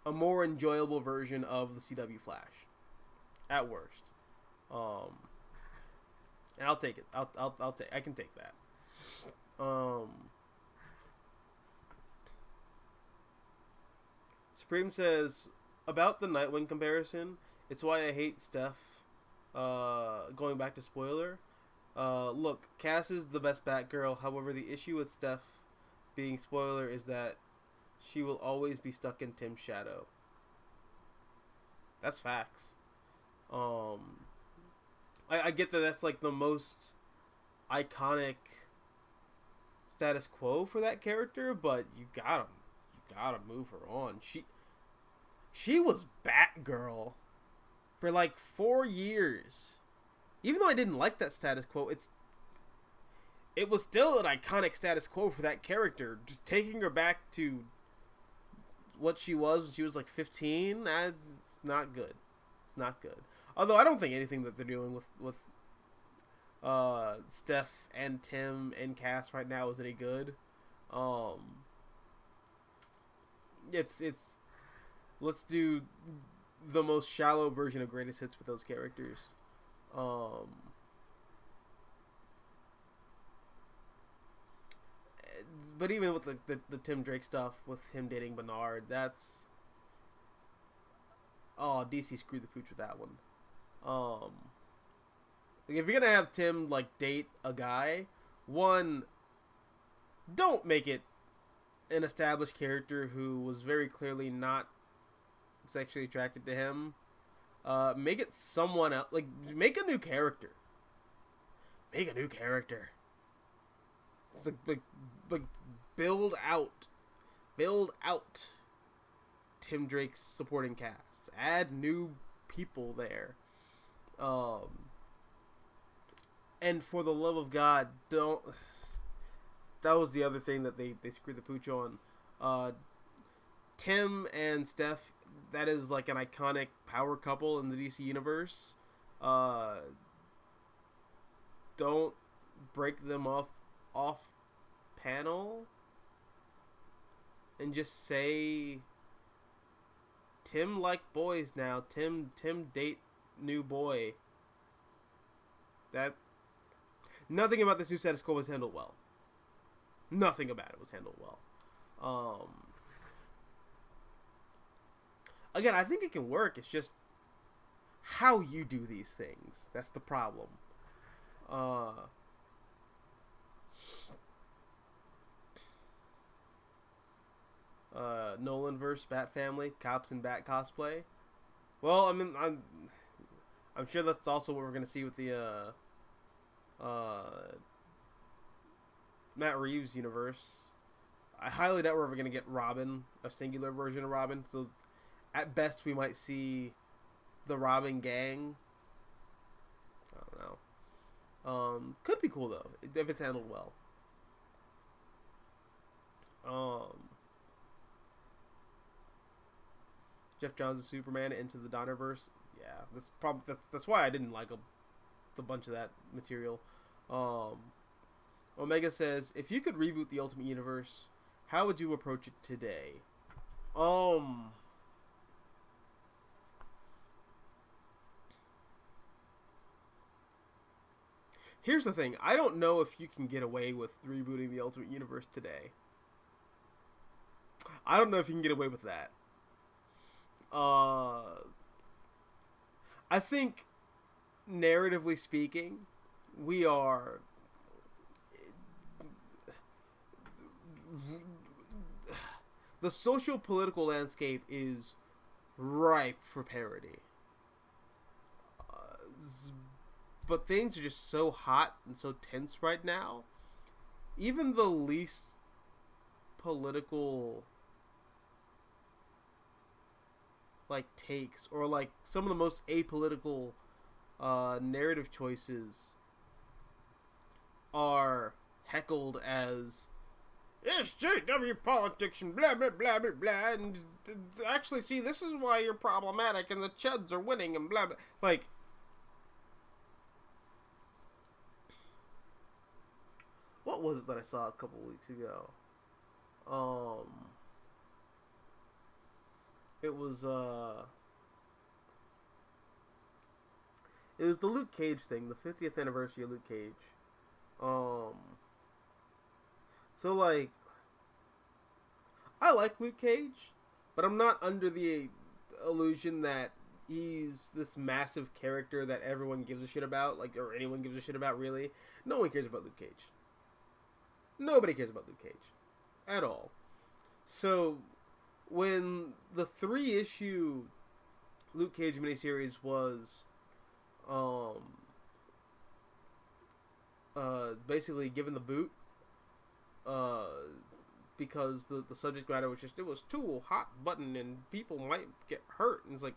a more enjoyable version of the CW Flash. At worst. And I'll take it. I can take that. Supreme says about the Nightwing comparison. It's why I hate Steph. Going back to spoiler. Look, Cass is the best Batgirl. However, the issue with Steph being spoiler is that she will always be stuck in Tim's shadow. That's facts. I get that that's like the most iconic status quo for that character, but you gotta move her on. She was Batgirl for like 4 years. Even though I didn't like that status quo, it was still an iconic status quo for that character. Just taking her back to what she was when she was like 15, it's not good. It's not good. Although I don't think anything that they're doing with Steph and Tim and Cass right now is any good. it's let's do the most shallow version of greatest hits with those characters. Um, but even with the Tim Drake stuff with him dating Bernard, that's DC screwed the pooch with that one. Um, like if you're gonna have Tim like date a guy, one, don't make it an established character who was very clearly not sexually attracted to him. Make it someone else. Like, make a new character. Make a new character. It's like build out Tim Drake's supporting cast. Add new people there. And for the love of God, don't. That was the other thing that they screwed the pooch on. Tim and Steph, that is like an iconic power couple in the DC universe. Don't break them off panel and just say Tim like boys now. Tim date new boy. That nothing about this new status quo was handled well. Nothing about it was handled well. Again, I think it can work. It's just how you do these things. That's the problem. Nolan versus Bat Family, cops and Bat cosplay. Well, I mean, I'm sure that's also what we're gonna see with the Matt Reeves universe. I highly doubt we're ever gonna get Robin, a singular version of Robin. So, at best, we might see the Robin gang. I don't know. Could be cool though if it's handled well. Jeff Johns' Superman into the Donnerverse. Yeah, that's why I didn't like the bunch of that material. Omega says, if you could reboot the Ultimate Universe, how would you approach it today? Here's the thing. I don't know if you can get away with rebooting the Ultimate Universe today. I don't know if you can get away with that. I think, narratively speaking, we are... The social-political landscape is ripe for parody. But things are just so hot and so tense right now. Even the least political like takes, or like some of the most apolitical narrative choices are heckled as SJW politics and blah blah blah blah blah, and actually, see, this is why you're problematic and the chuds are winning and blah blah. Like, what was it that I saw a couple weeks ago? It was the Luke Cage thing, the 50th anniversary of Luke Cage. So like, I like Luke Cage, but I'm not under the illusion that he's this massive character that everyone gives a shit about, like, or anyone gives a shit about, really. No one cares about Luke Cage. Nobody cares about Luke Cage. At all. So, when the 3-issue Luke Cage miniseries was basically given the boot, because the subject matter was just, it was too hot button and people might get hurt, and it's like,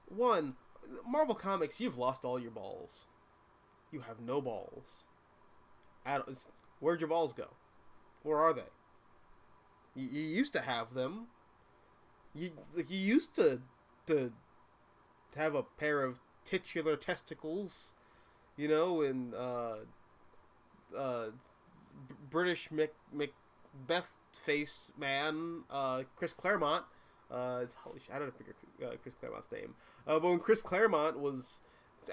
one, Marvel Comics, you've lost all your balls. You have no balls. Where'd your balls go? Where are they? You used to have them. You used to have a pair of titular testicles, you know, and British Beth Face Man, Chris Claremont. Holy shit, I don't figure Chris Claremont's name. But when Chris Claremont was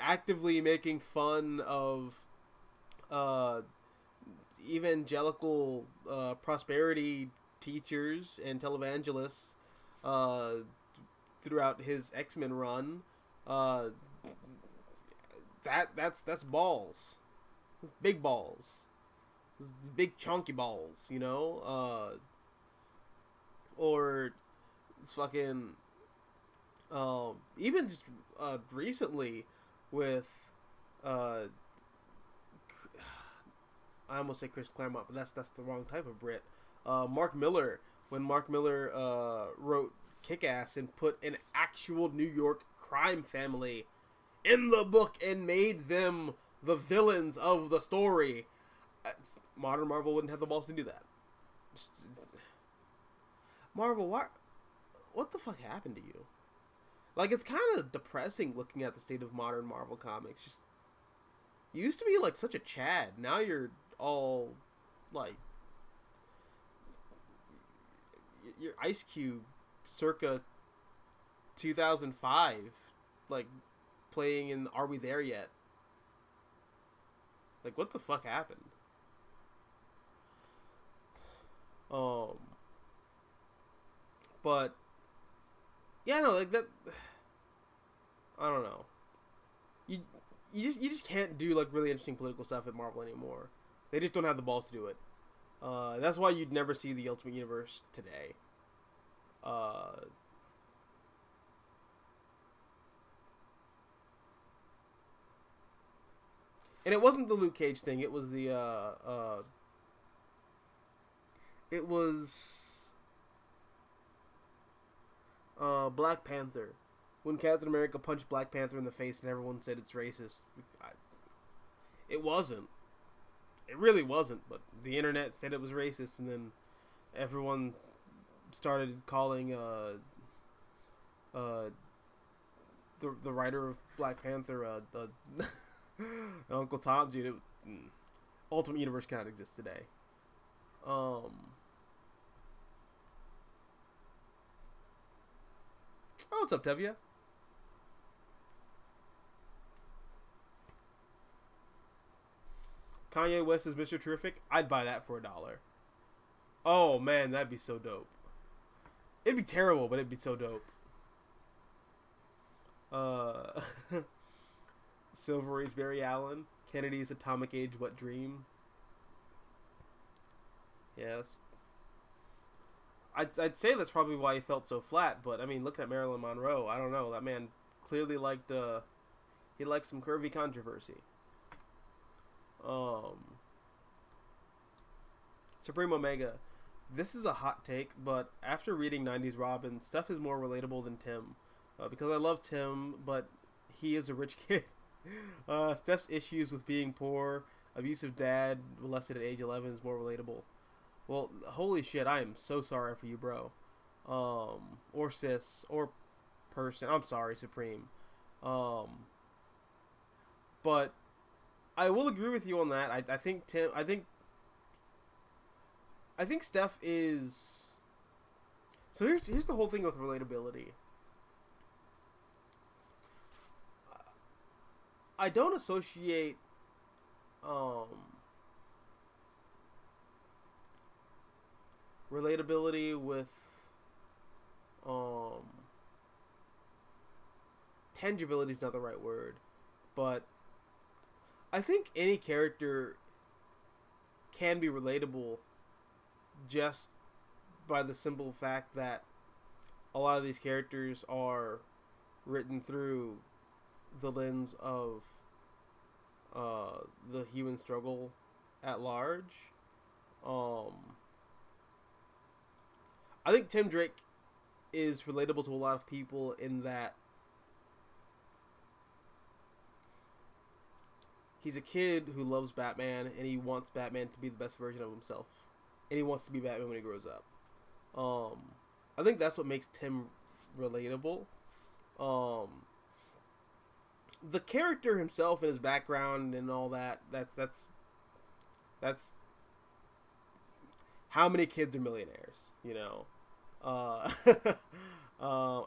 actively making fun of evangelical prosperity teachers and televangelists uh, throughout his X-Men run, uh, that's balls. That's big balls. That's big chunky balls, you know? Or fucking even just recently with I almost say Chris Claremont, but that's the wrong type of Brit. Mark Miller, when Mark Miller wrote Kick-Ass and put an actual New York crime family in the book and made them the villains of the story. Modern Marvel wouldn't have the balls to do that. Marvel, what the fuck happened to you? Like, it's kind of depressing looking at the state of modern Marvel comics. Just, you used to be like such a Chad. Now you're all like, you're Ice Cube circa 2005, like playing in Are We There Yet? Like, what the fuck happened? But yeah, no, like that. I don't know. You just can't do like really interesting political stuff at Marvel anymore. They just don't have the balls to do it. That's why you'd never see the Ultimate Universe today. And it wasn't the Luke Cage thing. It was the it was Black Panther. When Captain America punched Black Panther in the face and everyone said it's racist. It wasn't. It really wasn't, but the internet said it was racist, and then everyone started calling the writer of Black Panther Uncle Tom. Dude, Ultimate Universe cannot exist today. Oh, what's up, Tevia? Kanye West is Mr. Terrific. I'd buy that for $1. Oh man, that'd be so dope. It'd be terrible, but it'd be so dope. Silver Age Barry Allen. Kennedy's Atomic Age Wet Dream. Yes. I'd say that's probably why he felt so flat, but I mean, look at Marilyn Monroe. I don't know. That man clearly liked he liked some curvy controversy. Supreme Omega. This is a hot take, but after reading 90s Robin, Steph is more relatable than Tim. Because I love Tim, but he is a rich kid. Steph's issues with being poor, abusive dad, molested at age 11 is more relatable. Well, holy shit, I am so sorry for you, bro. Or sis, or person. I'm sorry, Supreme. But I will agree with you on that. I think Tim. I think Steph is. So here's the whole thing with relatability. I don't associate relatability with tangibility is not the right word, but I think any character can be relatable just by the simple fact that a lot of these characters are written through the lens of the human struggle at large. I think Tim Drake is relatable to a lot of people in that he's a kid who loves Batman and he wants Batman to be the best version of himself. And he wants to be Batman when he grows up. I think that's what makes Tim relatable. The character himself and his background and all that, that's how many kids are millionaires? You know,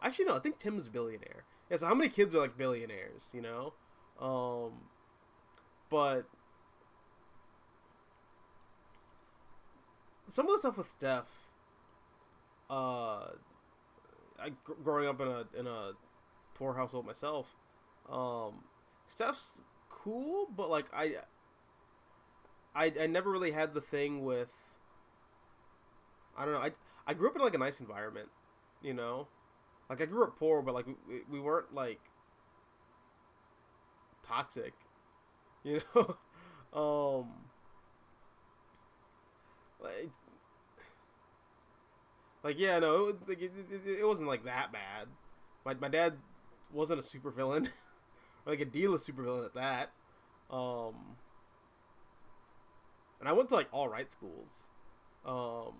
actually no, I think Tim's a billionaire. Yeah, so how many kids are like billionaires? You know, but some of the stuff with Steph, growing up in a poor household myself, Steph's cool, but like I never really had the thing with, I don't know, I grew up in like a nice environment, you know, like I grew up poor, but like we weren't like toxic, you know. Like, yeah, no, it wasn't like that bad. My dad wasn't a super villain, like a D-list super villain at that. And I went to like all right schools. But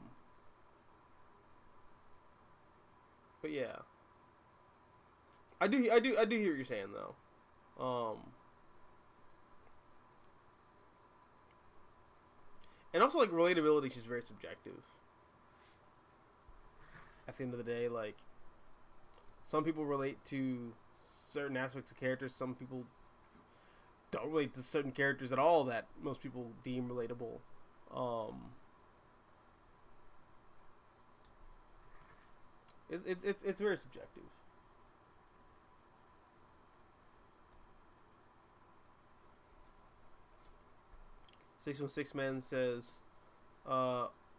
yeah, I do hear what you're saying though. And also like relatability is just very subjective. At the end of the day, like some people relate to certain aspects of characters, some people don't relate to certain characters at all that most people deem relatable. It's very subjective. 616 Man says,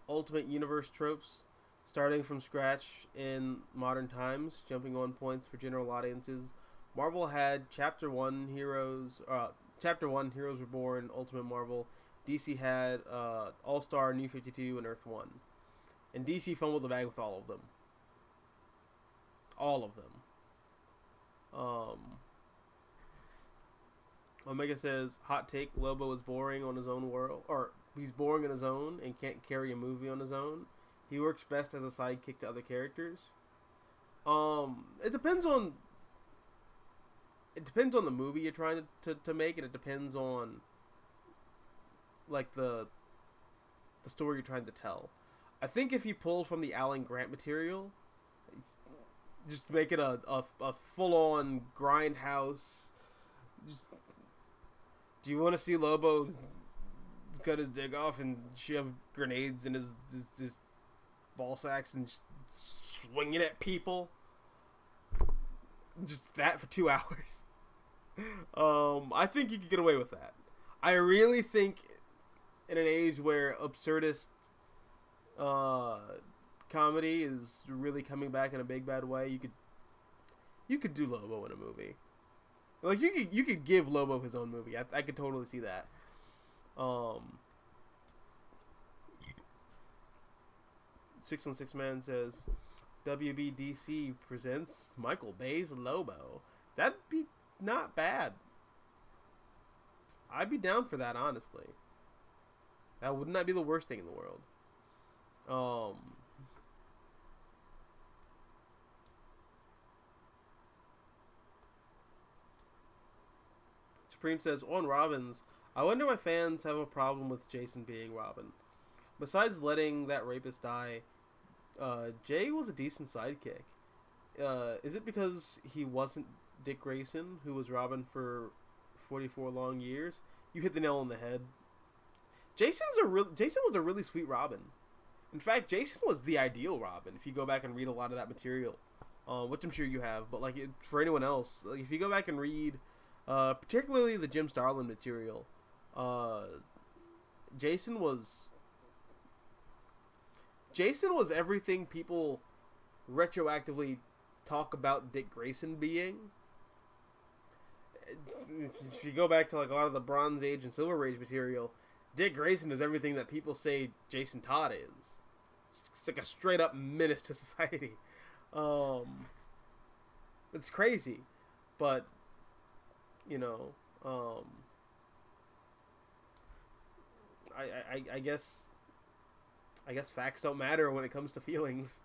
Ultimate Universe tropes, starting from scratch in modern times, jumping on points for general audiences. Marvel had Chapter 1 Heroes Were Born, Ultimate Marvel. DC had All-Star, New 52, and Earth 1. And DC fumbled the bag with all of them. All of them. Omega says, hot take, Lobo is boring on his own world, or he's boring on his own and can't carry a movie on his own. He works best as a sidekick to other characters. It depends on the movie you're trying to make, and it depends on like the story you're trying to tell. I think if you pull from the Alan Grant material, just make it a full-on grindhouse. Do you want to see Lobo cut his dick off and shove grenades in his ball sacks and swinging at people? Just that for 2 hours. I think you could get away with that. I really think in an age where absurdist comedy is really coming back in a big bad way, you could do Lobo in a movie. Like you could give Lobo his own movie. I could totally see that. 616 Man says, WBDC presents Michael Bay's Lobo. That'd be not bad. I'd be down for that, honestly. That would not be the worst thing in the world. Supreme says, on Robins, I wonder why fans have a problem with Jason being Robin. Besides letting that rapist die, Jay was a decent sidekick. Is it because he wasn't Dick Grayson, who was Robin for 44 long years? You hit the nail on the head. Jason was a really sweet Robin. In fact, Jason was the ideal Robin. If you go back and read a lot of that material, which I'm sure you have, but like for anyone else, like if you go back and read, particularly the Jim Starlin material, Jason was everything people retroactively talk about Dick Grayson being. If you go back to like a lot of the Bronze Age and Silver Age material, Dick Grayson is everything that people say Jason Todd is. It's like a straight up menace to society. It's crazy, but you know, I guess facts don't matter when it comes to feelings.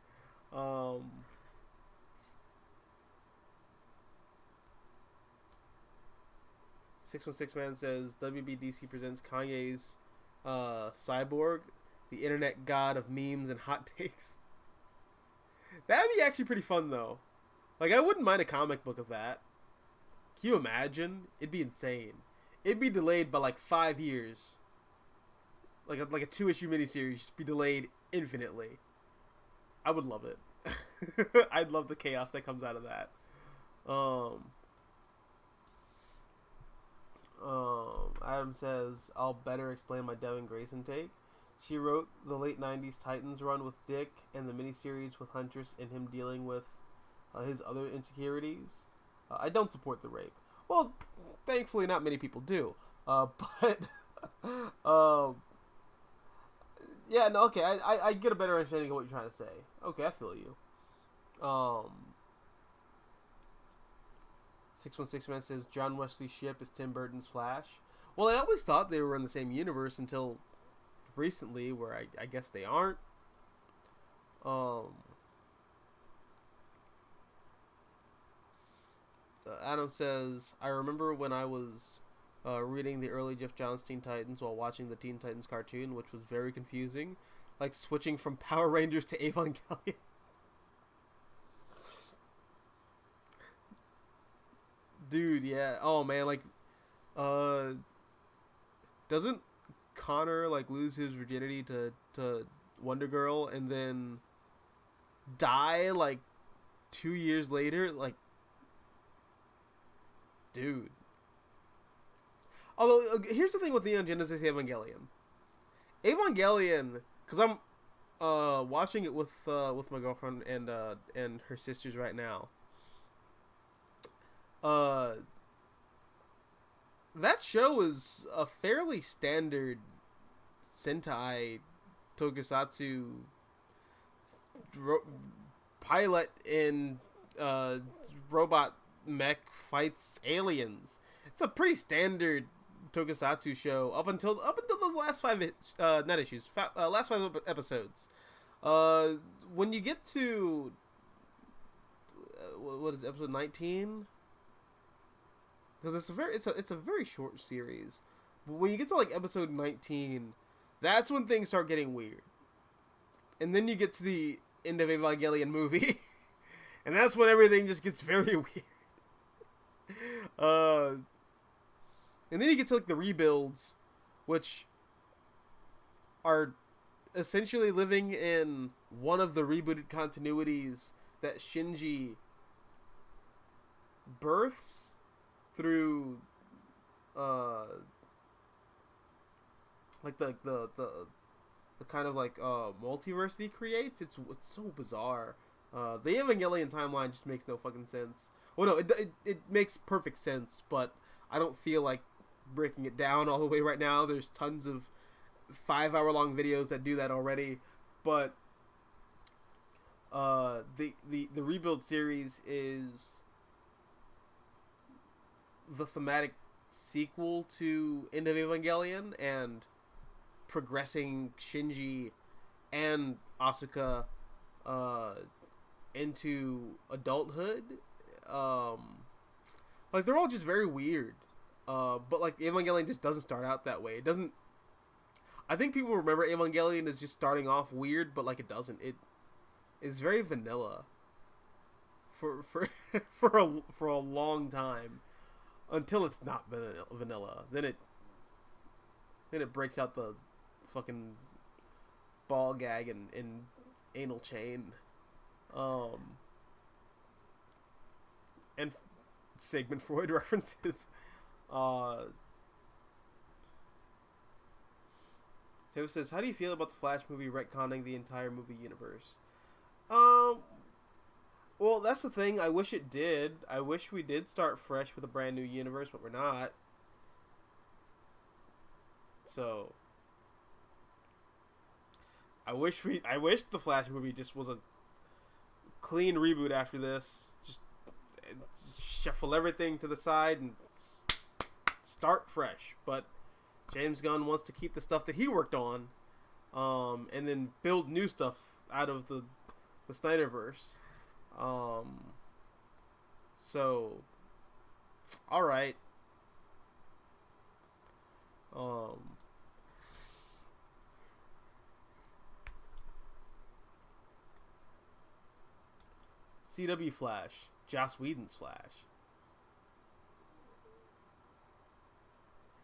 616 Man says WBDC presents Kanye's Cyborg. the internet god of memes and hot takes. That'd be actually pretty fun though. Like, I wouldn't mind a comic book of that. Can you imagine? It'd be insane. It'd be delayed by like 5 years. Like a 2-issue miniseries, just be delayed infinitely. I would love it. I'd love the chaos that comes out of that. Adam says, I'll better explain my Devin Grayson take. She wrote the late 90s Titans run with Dick and the miniseries with Huntress and him dealing with his other insecurities. I don't support the rape. Well, thankfully not many people do. But yeah, no, okay, I get a better understanding of what you're trying to say. Okay, I feel you. 616 Man says John Wesley Shipp is Tim Burton's Flash. Well, I always thought they were in the same universe until recently, where I guess they aren't. Adam says, I remember when I was reading the early Jeff Johns Teen Titans while watching the Teen Titans cartoon, which was very confusing, like switching from Power Rangers to Evangelion. Dude, yeah. Oh man, like, doesn't Connor like lose his virginity to Wonder Girl and then die like 2 years later? Like, dude. Although, here's the thing with Neon Genesis Evangelion. Evangelion, because I'm watching it with my girlfriend and her sisters right now. That show is a fairly standard Sentai Tokusatsu pilot in robot mech fights aliens. It's a pretty standard Tokusatsu show up until those last last 5 episodes. When you get to what is it, episode 19? Because it's a very short series. But when you get to like episode 19, that's when things start getting weird. And then you get to the end of Evangelion movie, and that's when everything just gets very weird. And then you get to like the rebuilds, which are essentially living in one of the rebooted continuities that Shinji births through like the kind of like multiverse he creates. It's so bizarre. The Evangelion timeline just makes no fucking sense. Well, no, it makes perfect sense, but I don't feel like breaking it down all the way right now. There's tons of 5-hour-long videos that do that already, but the rebuild series is the thematic sequel to End of Evangelion and progressing Shinji and Asuka into adulthood. Like, they're all just very weird. But like Evangelion just doesn't start out that way. It doesn't. I think people remember Evangelion as just starting off weird, but like it doesn't. It is very vanilla for for a long time, until it's not vanilla. Then it breaks out the fucking ball gag and anal chain, and Sigmund Freud references. Taylor says, how do you feel about the Flash movie retconning the entire movie universe? Well, that's the thing. I wish it did. I wish we did start fresh with a brand new universe, but we're not. So, I wish the Flash movie just was a clean reboot after this. Just shuffle everything to the side and start fresh. But James Gunn wants to keep the stuff that he worked on, and then build new stuff out of the Snyderverse. So, all right. CW Flash. Joss Whedon's Flash.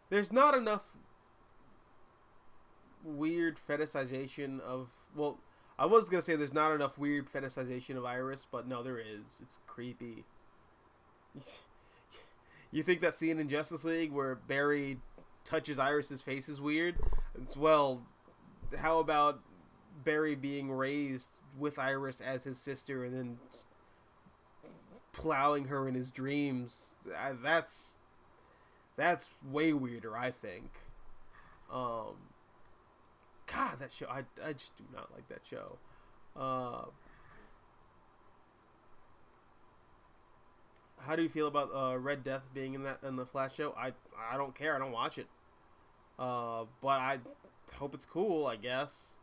There's not enough weird fetishization of... Well, I was going to say there's not enough weird fetishization of Iris, but no, there is. It's creepy. You think that scene in Justice League where Barry touches Iris's face is weird? Well, how about Barry being raised with Iris as his sister and then plowing her in his dreams? That's way weirder, I think. God, that show, I just do not like that show. How do you feel about Red Death being in the Flash show? I don't care. I don't watch it. But I hope it's cool, I guess.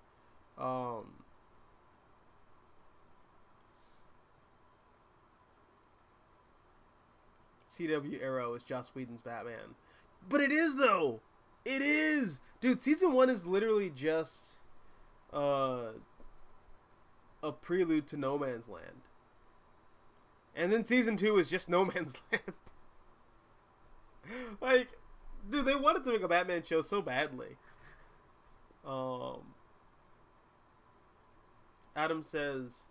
CW Arrow is Joss Whedon's Batman. But it is, though! It is! Dude, season 1 is literally just a prelude to No Man's Land. And then season 2 is just No Man's Land. Like, dude, they wanted to make a Batman show so badly. Adam says,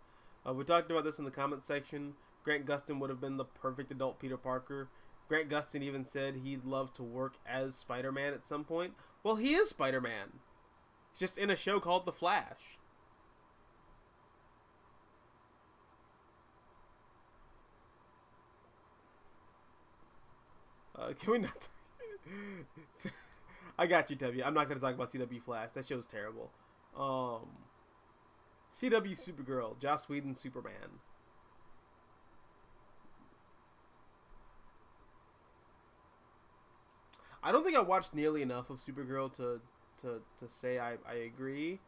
we talked about this in the comment section. Grant Gustin would have been the perfect adult Peter Parker. Grant Gustin even said he'd love to work as Spider-Man at some point. Well, he is Spider-Man. He's just in a show called The Flash. Can we not... I got you, W. I'm not going to talk about CW Flash. That show's terrible. CW Supergirl. Joss Whedon Superman. I don't think I watched nearly enough of Supergirl to say I agree.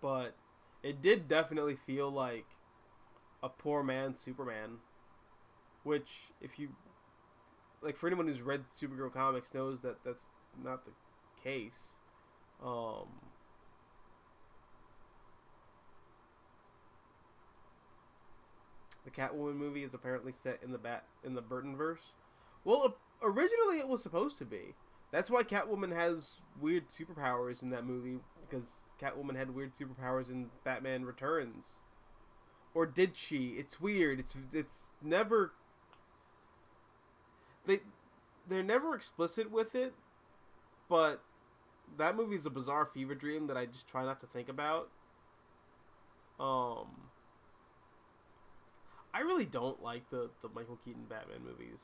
But it did definitely feel like a poor man's Superman. Which, if you... Like, for anyone who's read Supergirl comics knows that that's not the case. The Catwoman movie is apparently set in the Burtonverse. Well, originally it was supposed to be. That's why Catwoman has weird superpowers in that movie, because Catwoman had weird superpowers in Batman Returns. Or did she? It's weird. It's never... They're never explicit with it, but that movie's a bizarre fever dream that I just try not to think about. I really don't like the Michael Keaton Batman movies.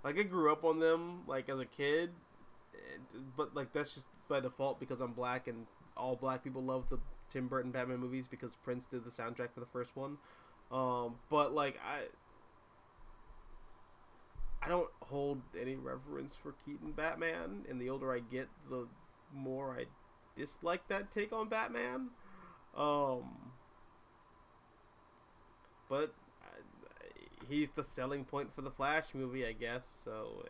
I grew up on them like as a kid, but like that's just by default because I'm black and all black people love the Tim Burton Batman movies because Prince did the soundtrack for the first one. But like I don't hold any reverence for Keaton Batman, and the older I get, the more I dislike that take on Batman. But he's the selling point for the Flash movie, I guess. So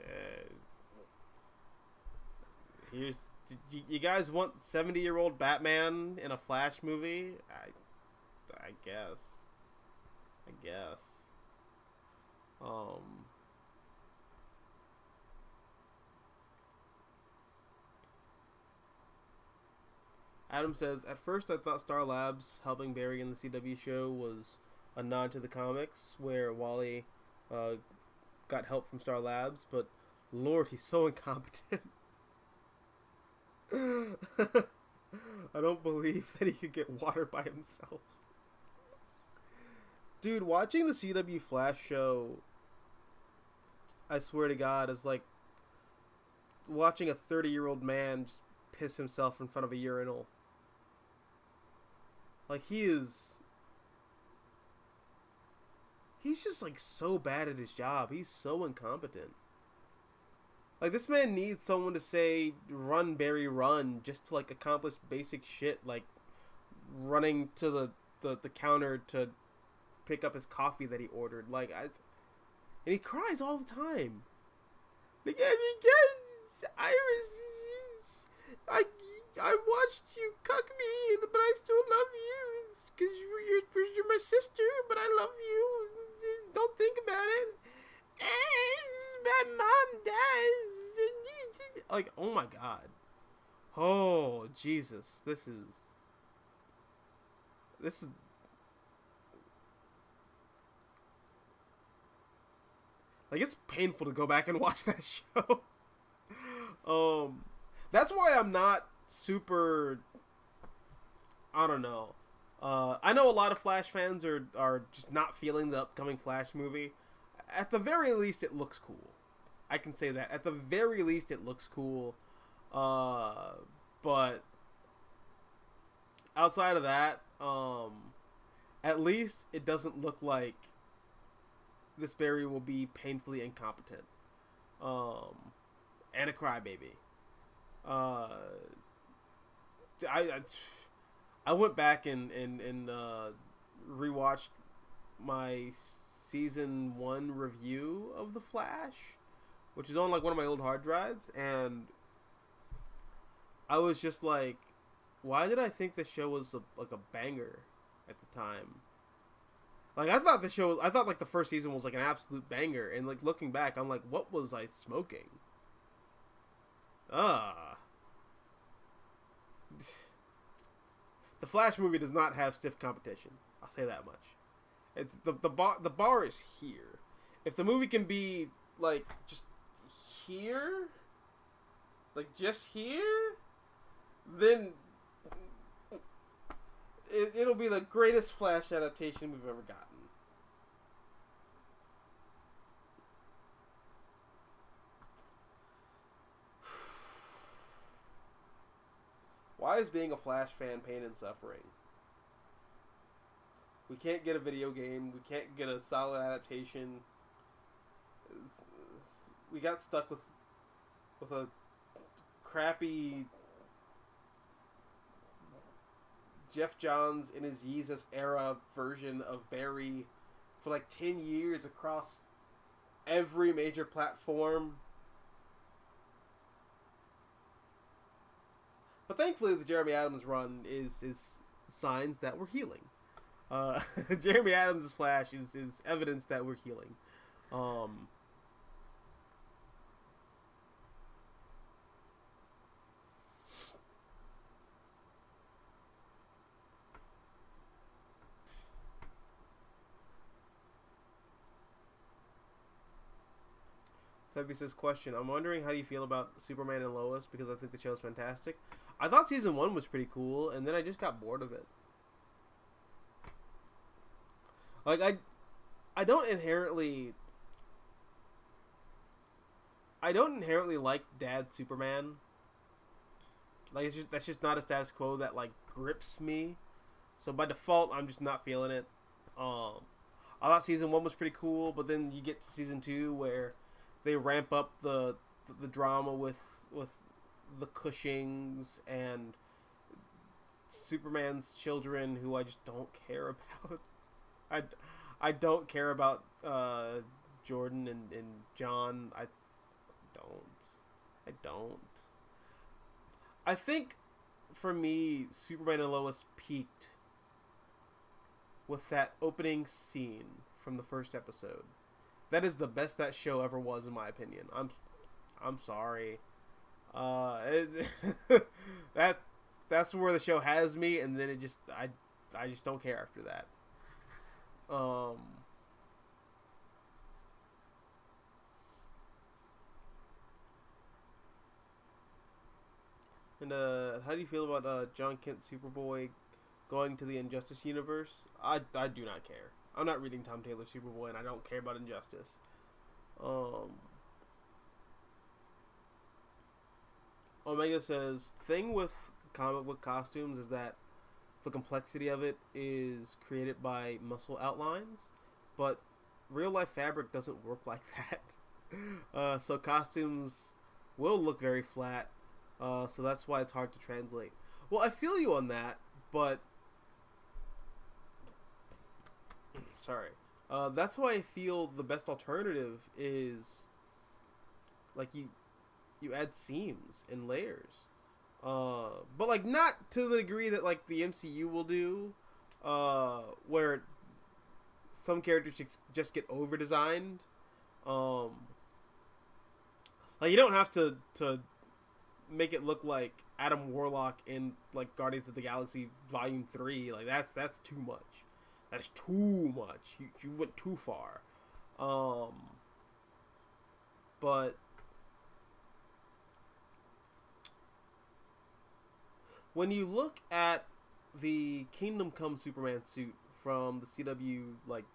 here's you guys want 70-year-old Batman in a Flash movie? I guess. Adam says, at first I thought Star Labs helping Barry in the CW show was a nod to the comics, where Wally got help from Star Labs, but Lord, he's so incompetent. I don't believe that he could get water by himself. Dude, watching the CW Flash show, I swear to God, is like watching a 30-year-old man just piss himself in front of a urinal. Like, he's just, like, so bad at his job. He's so incompetent. Like, this man needs someone to say, run, Barry, run, just to, like, accomplish basic shit, like running to the counter to pick up his coffee that he ordered. Like, and he cries all the time. Like, Iris, I watched you cuck me, but I still love you because you're sister, but I love you. Don't think about it. My mom dies. Like, oh my god. Oh, Jesus. This is... Like, it's painful to go back and watch that show. That's why I'm not super... I don't know. I know a lot of Flash fans are just not feeling the upcoming Flash movie. At the very least, it looks cool. I can say that. At the very least, it looks cool. But outside of that, at least it doesn't look like this Barry will be painfully incompetent. And a crybaby. I went back and rewatched my season 1 review of The Flash, which is on like one of my old hard drives, and I was just like, why did I think the show was like a banger at the time? Like, I thought like the first season was like an absolute banger, and like looking back, I'm like, what was I smoking? The Flash movie does not have stiff competition. I'll say that much. It's the bar is here. If the movie can be like just here, like just here, then it'll be the greatest Flash adaptation we've ever gotten. Why is being a Flash fan pain and suffering? We can't get a video game. We can't get a solid adaptation. We got stuck with a crappy Jeff Johns in his Yeezus era version of Barry for like 10 years across every major platform. But thankfully, the Jeremy Adams run is signs that we're healing. Jeremy Adams' Flash is evidence that we're healing. Tubby says, question, I'm wondering how do you feel about Superman and Lois, because I think the show's fantastic. I thought season 1 was pretty cool, and then I just got bored of it. Like, I don't inherently like Dad Superman. Like, that's just not a status quo that like grips me. So by default, I'm just not feeling it. I thought season 1 was pretty cool, but then you get to season 2 where they ramp up the drama with the Cushings and Superman's children, who I just don't care about. I don't care about Jordan and John. I don't. I think for me, Superman and Lois peaked with that opening scene from the first episode. That is the best that show ever was, in my opinion. I'm sorry. That's where the show has me, and then I just don't care after that. And how do you feel about John Kent Superboy going to the Injustice universe? I do not care. I'm not reading Tom Taylor Superboy, and I don't care about Injustice. Omega says, thing with comic book costumes is that the complexity of it is created by muscle outlines, but real life fabric doesn't work like that. So costumes will look very flat, so that's why it's hard to translate. Well, I feel you on that, but sorry. That's why I feel the best alternative is like you add seams and layers. But like not to the degree that like the MCU will do, where some characters just get over designed. Like you don't have to make it look like Adam Warlock in like Guardians of the Galaxy Volume 3. Like that's too much. That's too much. You went too far. But when you look at the Kingdom Come Superman suit from the CW like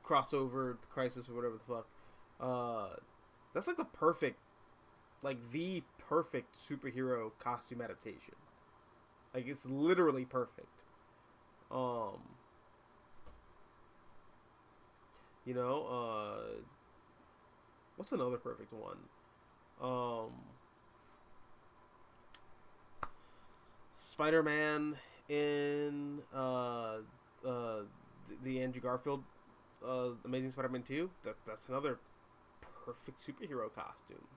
crossover Crisis or whatever the fuck, that's like the perfect superhero costume adaptation. Like it's literally perfect. You know, what's another perfect one? Spider-Man in the Andrew Garfield Amazing Spider-Man 2. That's another perfect superhero costume.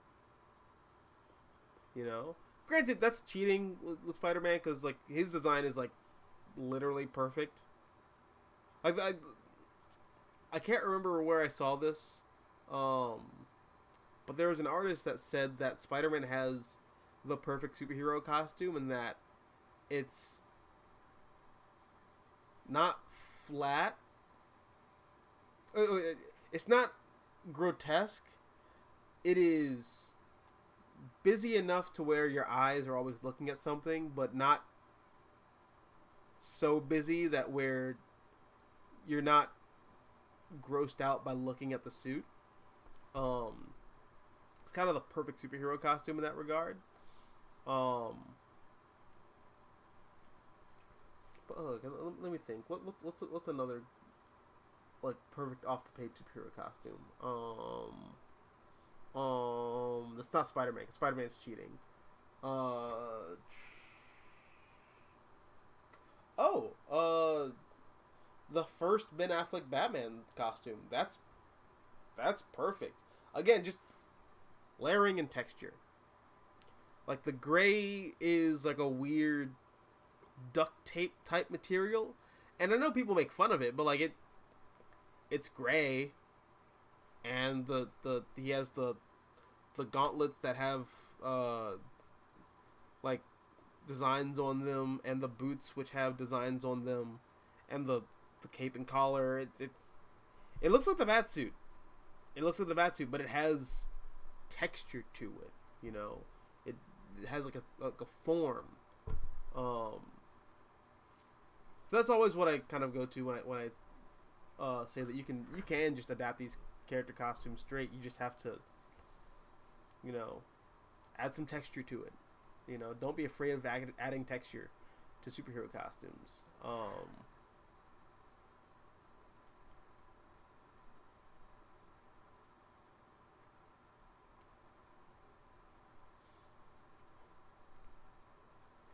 You know, granted that's cheating with Spider-Man because like his design is like literally perfect. I can't remember where I saw this, but there was an artist that said that Spider-Man has the perfect superhero costume and that it's not flat. It's not grotesque. It is busy enough to where your eyes are always looking at something, but not so busy that where you're not grossed out by looking at the suit. It's kind of the perfect superhero costume in that regard. But let me think. What's another like perfect off the page superhero costume? That's not Spider-Man. Spider-Man's cheating. The first Ben Affleck Batman costume. That's perfect. Again, just layering and texture. Like the gray is like a weird duct tape type material, and I know people make fun of it, but like it's gray, and he has the gauntlets that have like designs on them, and the boots which have designs on them, and the cape and collar. It looks like the Batsuit. It looks like the Batsuit, but it has texture to it. You know, it has like a form. So that's always what I kind of go to when I say that you can just adapt these character costumes straight. You just have to, you know, add some texture to it. You know, don't be afraid of adding texture to superhero costumes.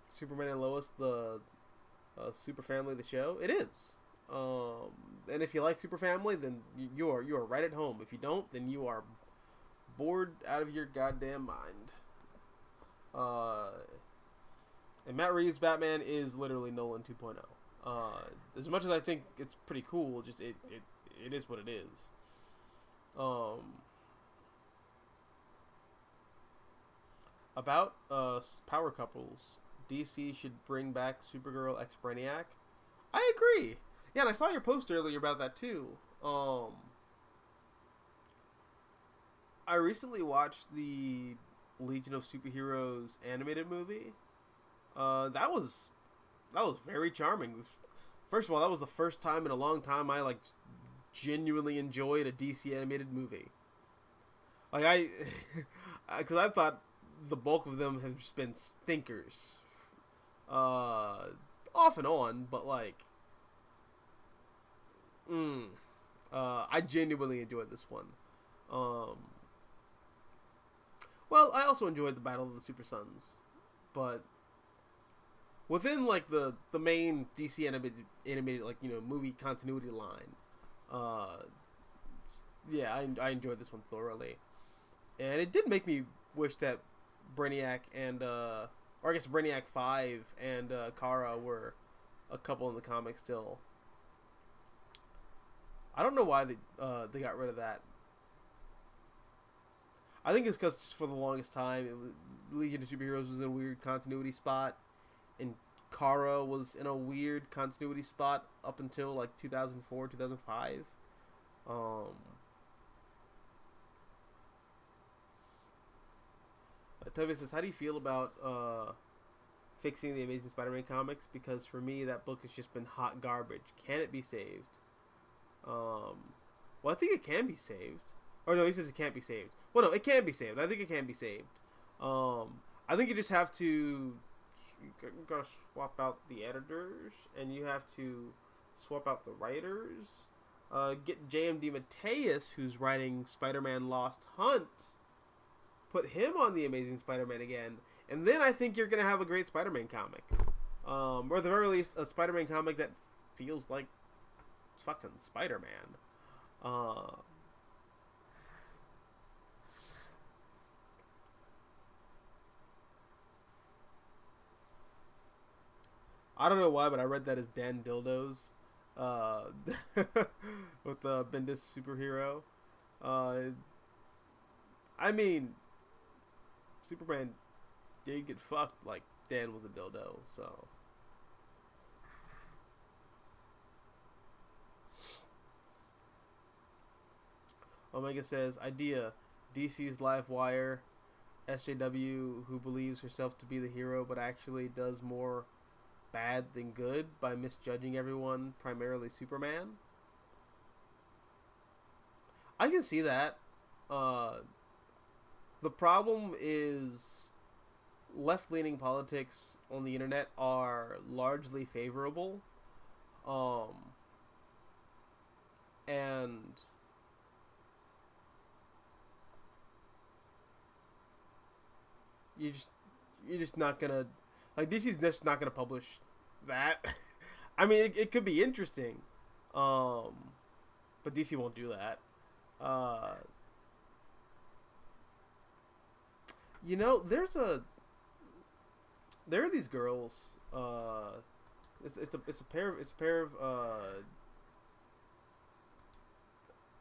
Superman and Lois, the Super Family, the show. It is. And if you like Super Family, then you are right at home. If you don't, then you are bored out of your goddamn mind. And Matt Reeves' Batman is literally Nolan 2.0. As much as I think it's pretty cool, just it is what it is. About power couples, DC should bring back Supergirl x Brainiac. I agree. Yeah, and I saw your post earlier about that too. I recently watched the Legion of Superheroes animated movie. That was very charming. First of all, that was the first time in a long time I like genuinely enjoyed a DC animated movie. Like because I thought the bulk of them have just been stinkers. Off and on, but like, I genuinely enjoyed this one. Well, I also enjoyed the Battle of the Super Sons, but within like the main DC animated like, you know, movie continuity line, yeah, I enjoyed this one thoroughly, and it did make me wish that Brainiac and or I guess Brainiac 5 and Kara were a couple in the comics still. I don't know why they got rid of that. I think it's because for the longest time, Legion of Superheroes was in a weird continuity spot, and Kara was in a weird continuity spot up until like 2004, 2005. Um, Toby says, "How do you feel about fixing the Amazing Spider-Man comics? Because for me, that book has just been hot garbage. Can it be saved?" Well, I think it can be saved. Or no, he says it can't be saved. Well, no, it can be saved. I think it can be saved. I think you just have to. You gotta swap out the editors, and you have to swap out the writers. Get JMD Mateus, who's writing Spider-Man Lost Hunt, put him on the Amazing Spider-Man again, and then I think you're gonna have a great Spider-Man comic, or at the very least, a Spider-Man comic that feels like fucking Spider-Man. I don't know why, but I read that as Dan Dildos, uh, with Bendis superhero. I mean, Superman did get fucked like Dan was a dildo, so. Omega says, idea, DC's Livewire, SJW, who believes herself to be the hero but actually does more bad than good by misjudging everyone, primarily Superman. I can see that. The problem is left-leaning politics on the internet are largely favorable. And you're just not gonna, like, DC's just not gonna publish that. I mean, it could be interesting, but DC won't do that. You know, there are these girls. It's a pair of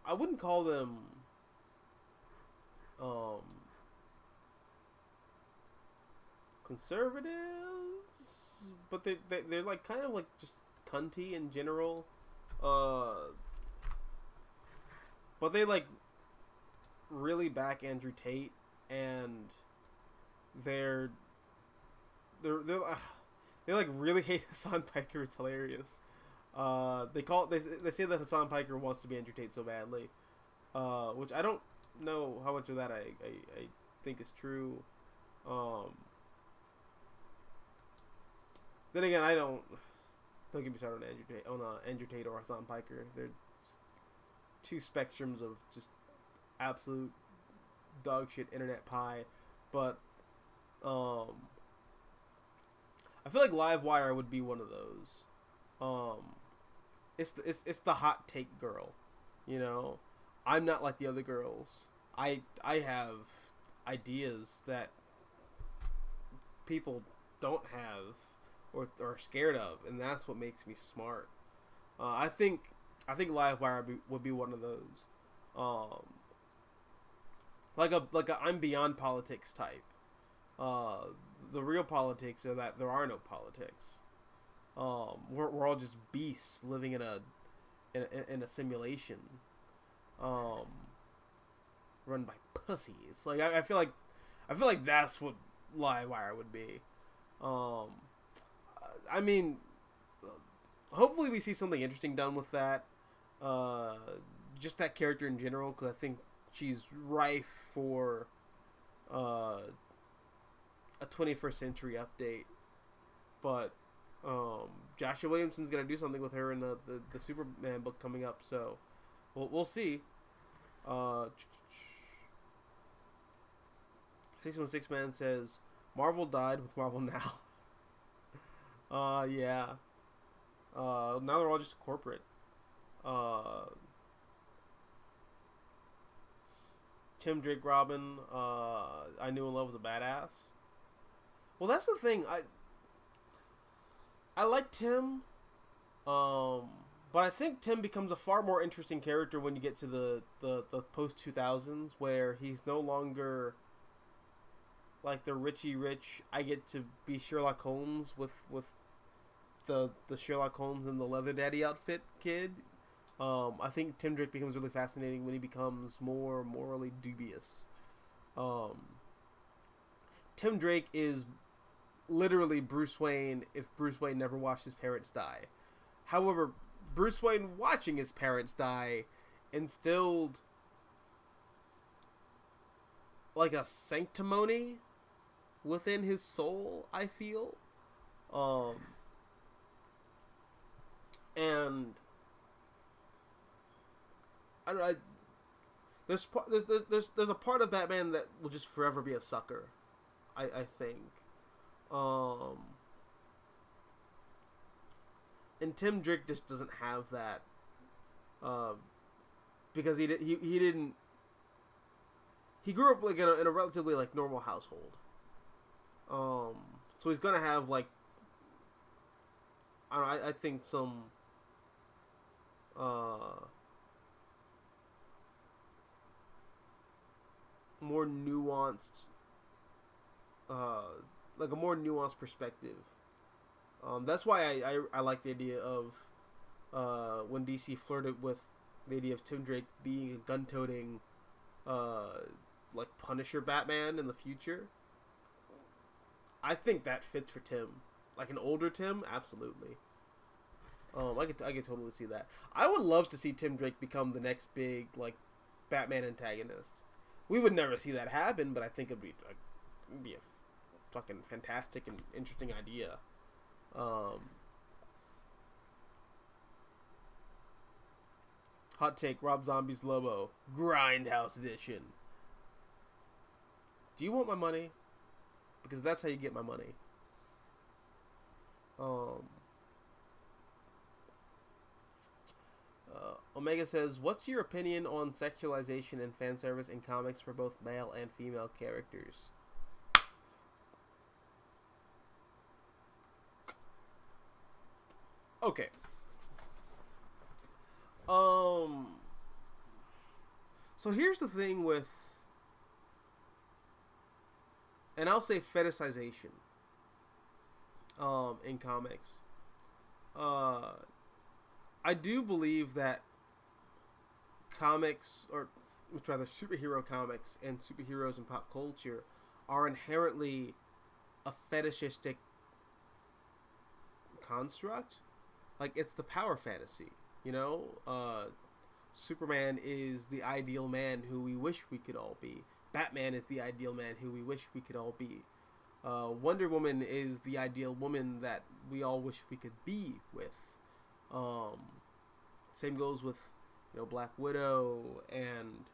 I wouldn't call them conservatives, but they're like kind of like just cunty in general. But they like really back Andrew Tate, and they're they like really hate Hassan Piker. It's hilarious. They say that Hassan Piker wants to be Andrew Tate so badly, which I don't know how much of that I think is true. Then again, don't get me started on Andrew Tate or Hassan Piker. They're two spectrums of just absolute dog shit internet pie. But I feel like Livewire would be one of those. It's the hot take girl, you know. I'm not like the other girls. I have ideas that people don't have or are scared of, and that's what makes me smart. I think Livewire would be one of those. Like a I'm beyond politics type. The real politics are that there are no politics. We're all just beasts living in a simulation, run by pussies. Like I feel like that's what Livewire would be. I mean, hopefully we see something interesting done with that. Just that character in general, because I think she's rife for a 21st century update. But Joshua Williamson's gonna do something with her in the Superman book coming up, so we'll see. 616 Man says Marvel died with Marvel Now. Yeah. Now they're all just corporate. Tim Drake Robin, I Knew and Love was a badass. Well, that's the thing. I like Tim, But I think Tim becomes a far more interesting character when you get to the post 2000s, where he's no longer like the Richie Rich. I get to be Sherlock Holmes with the Sherlock Holmes and the leather daddy outfit kid. I think Tim Drake becomes really fascinating when he becomes more morally dubious. Um, Tim Drake is literally Bruce Wayne if Bruce Wayne never watched his parents die. However, Bruce Wayne watching his parents die instilled like a sanctimony within his soul, I feel. And I don't know, there's a part of Batman that will just forever be a sucker. I think. And Tim Drake just doesn't have that. Because he didn't. He grew up like in a relatively like normal household. So he's gonna have like. I don't know, I think some. More nuanced, like a more nuanced perspective. That's why I like the idea of when DC flirted with the idea of Tim Drake being a gun-toting, like Punisher Batman in the future. I think that fits for Tim, like an older Tim, absolutely. I could totally see that. I would love to see Tim Drake become the next big like Batman antagonist. We would never see that happen, but I think it'd be a fucking fantastic and interesting idea. Hot take: Rob Zombie's Lobo, Grindhouse edition. Do you want my money? Because that's how you get my money. Omega says, what's your opinion on sexualization and fan service in comics for both male and female characters? Okay. So here's the thing with, and I'll say fetishization, in comics. I do believe that comics, or rather superhero comics and superheroes in pop culture are inherently a fetishistic construct. Like, it's the power fantasy, you know? Superman is the ideal man who we wish we could all be. Batman is the ideal man who we wish we could all be. Wonder Woman is the ideal woman that we all wish we could be with. Same goes with, you know, Black Widow and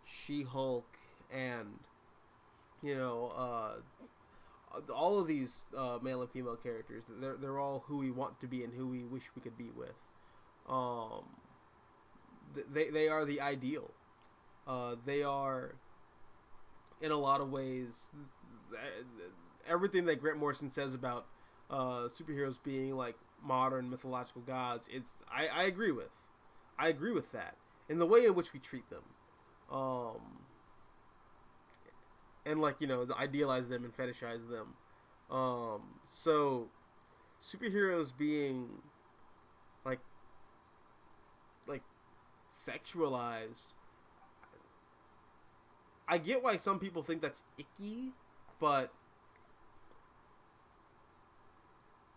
She-Hulk and, you know, all of these male and female characters. They're all who we want to be and who we wish we could be with. They are the ideal. They are, in a lot of ways, everything that Grant Morrison says about superheroes being like modern mythological gods. I agree with. I agree with that. In the way in which we treat them. And like, you know, idealize them and fetishize them. So superheroes being like sexualized, I get why some people think that's icky, but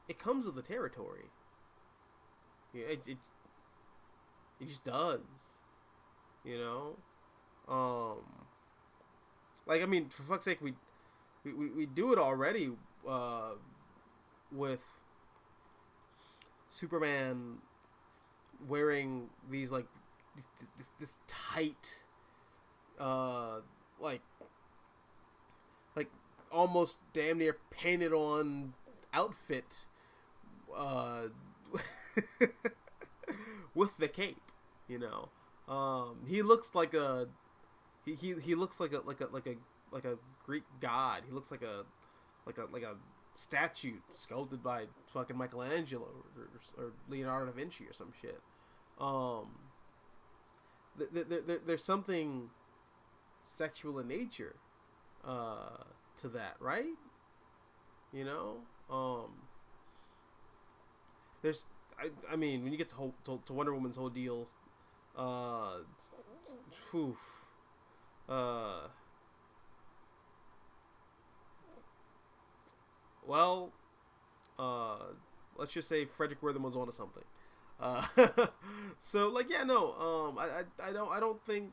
it comes with the territory. Yeah, it just does, you know. Like, I mean, for fuck's sake, we do it already with Superman wearing these like this tight, like almost damn near painted on outfit, with the cape, you know. He looks like a he looks like a Greek god. He looks like a statue sculpted by fucking Michelangelo or Leonardo da Vinci or some shit. Um, there's something sexual in nature to that, right? You know, there's I mean, when you get to Wonder Woman's whole deal, uh, whew, uh, well, uh, let's just say Frederick Wortham was onto something. Uh, so like, yeah, no, I don't think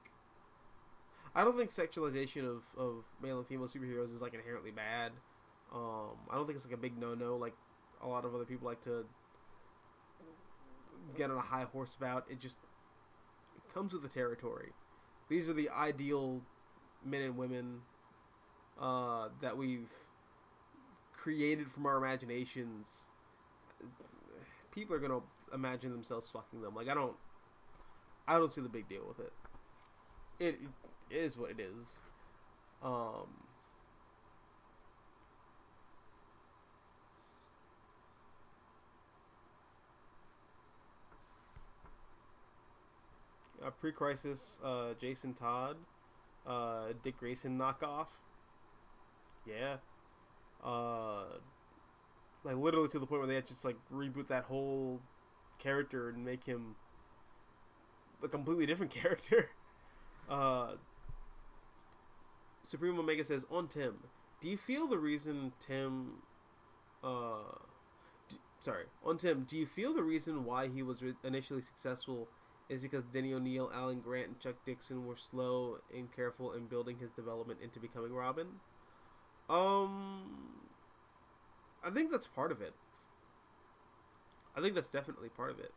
sexualization of male and female superheroes is like inherently bad. I don't think it's like a big no like a lot of other people like to get on a high horse about. It comes with the territory. These are the ideal men and women that we've created from our imaginations. People are gonna imagine themselves fucking them. Like, I don't see the big deal with it. It is what it is. Pre-crisis, Jason Todd, Dick Grayson knockoff. Yeah. Like literally to the point where they had to just like reboot that whole character and make him a completely different character. Supreme Omega says, on Tim, do you feel the reason do you feel the reason why he was initially successful is because Denny O'Neil, Alan Grant, and Chuck Dixon were slow and careful in building his development into becoming Robin? I think that's part of it. I think that's definitely part of it.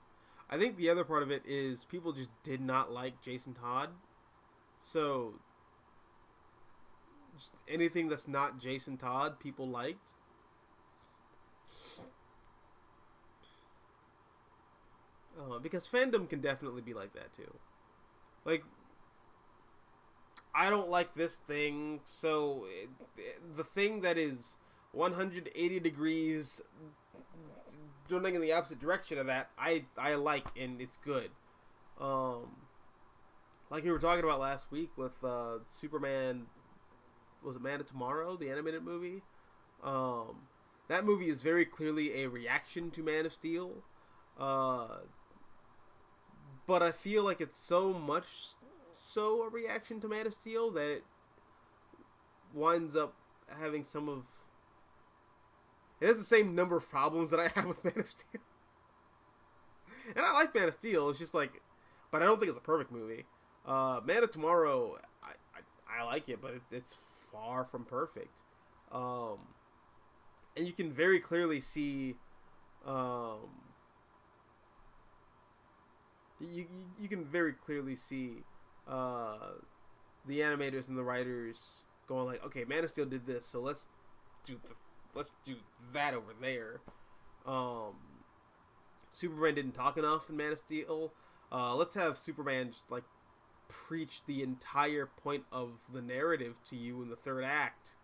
I think the other part of it is people just did not like Jason Todd. So, just anything that's not Jason Todd, people liked. Because fandom can definitely be like that too. Like, I don't like this thing, so the thing that is 180 degrees turning in the opposite direction of that, I like, and it's good. Like we were talking about last week with Superman, was it Man of Tomorrow, the animated movie? That movie is very clearly a reaction to Man of Steel. But I feel like it's so much so a reaction to Man of Steel that it winds up having some of... It has the same number of problems that I have with Man of Steel. And I like Man of Steel, it's just like... But I don't think it's a perfect movie. Man of Tomorrow, I like it, but it's far from perfect. And you can very clearly see... You can very clearly see the animators and the writers going like, okay, Man of Steel did this, so let's do that over there. Superman didn't talk enough in Man of Steel. Let's have Superman just like preach the entire point of the narrative to you in the third act.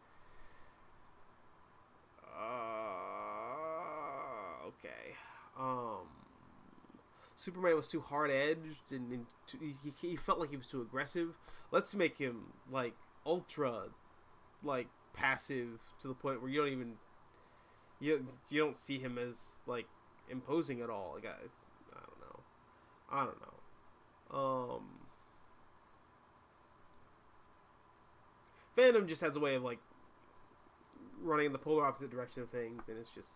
Okay. Superman was too hard-edged, and he felt like he was too aggressive. Let's make him, like, ultra, like, passive to the point where you don't even... You don't see him as, like, imposing at all, guys. I don't know. Fandom just has a way of, like, running in the polar opposite direction of things, and it's just...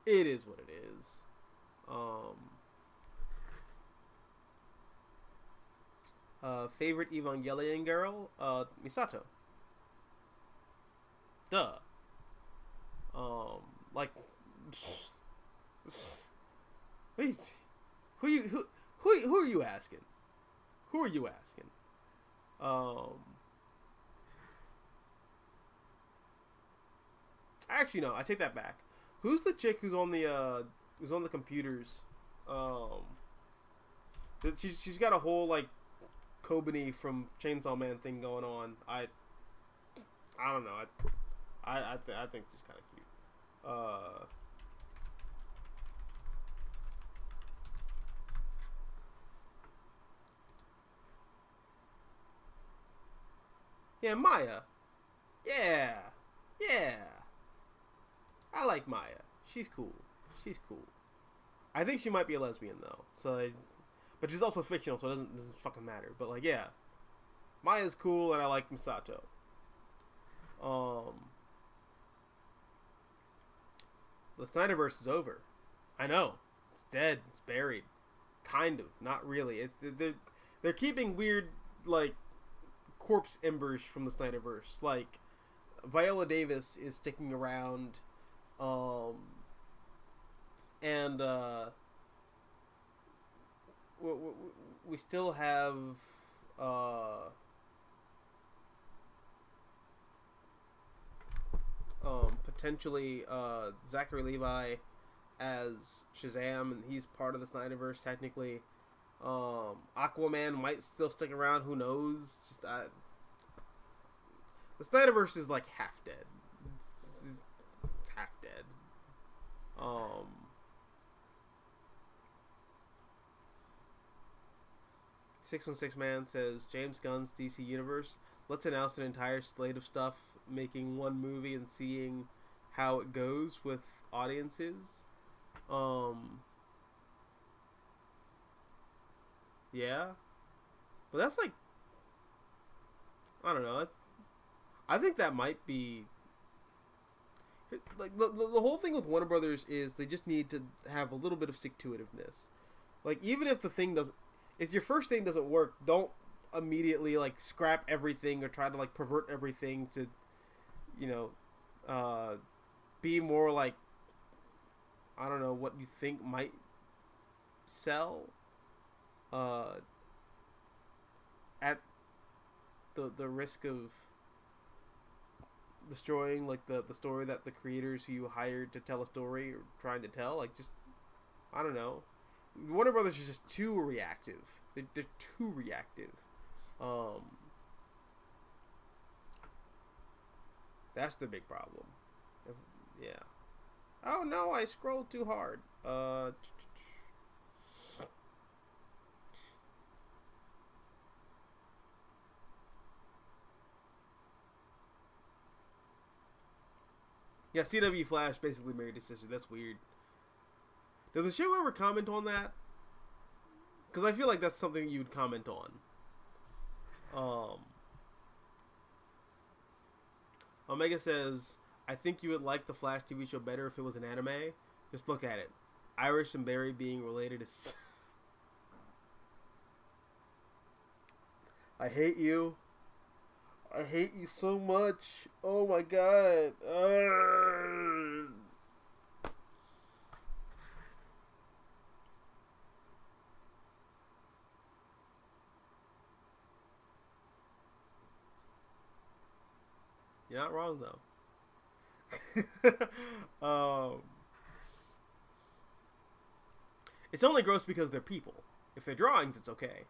It is what it is. Favorite Evangelion girl? Misato. Duh. Like, who are you asking? Who are you asking? Actually, no, I take that back. Who's the chick who's on the computers? She's got a whole like Kobani from Chainsaw Man thing going on. I don't know. I think she's kind of cute. Yeah, Maya. Yeah. Yeah. I like Maya. She's cool. She's cool. I think she might be a lesbian though. But she's also fictional, so it doesn't fucking matter. But like, yeah, Maya's cool, and I like Misato. Um, the Snyderverse is over. I know it's dead. It's buried. Kind of, not really. They're keeping weird like corpse embers from the Snyderverse. Like Viola Davis is sticking around, um, and we still have potentially Zachary Levi as Shazam, and he's part of the Snyderverse technically. Aquaman might still stick around. Who knows? The Snyderverse is like half dead. It's half dead. 616 Man says James Gunn's DC Universe. Let's announce an entire slate of stuff, making one movie and seeing how it goes with audiences. Yeah, but that's like, I don't know. I think that might be like the whole thing with Warner Brothers is they just need to have a little bit of stick-to-itiveness. Like, even if the thing doesn't, if your first thing doesn't work, don't immediately like scrap everything or try to like pervert everything to, you know, be more like, I don't know, what you think might sell at the risk of destroying like the story that the creators who you hired to tell a story are trying to tell. Like, just, I don't know, Warner Brothers is just too reactive. They're too reactive. That's the big problem. Yeah. Oh no, I scrolled too hard. Yeah, CW Flash basically married his sister. That's weird. Does the show ever comment on that? Because I feel like that's something you'd comment on. Omega says, I think you would like the Flash TV show better if it was an anime. Just look at it. Irish and Barry being related is... I hate you. I hate you so much. Oh my god. You're not wrong though. It's only gross because they're people. If they're drawings, it's okay.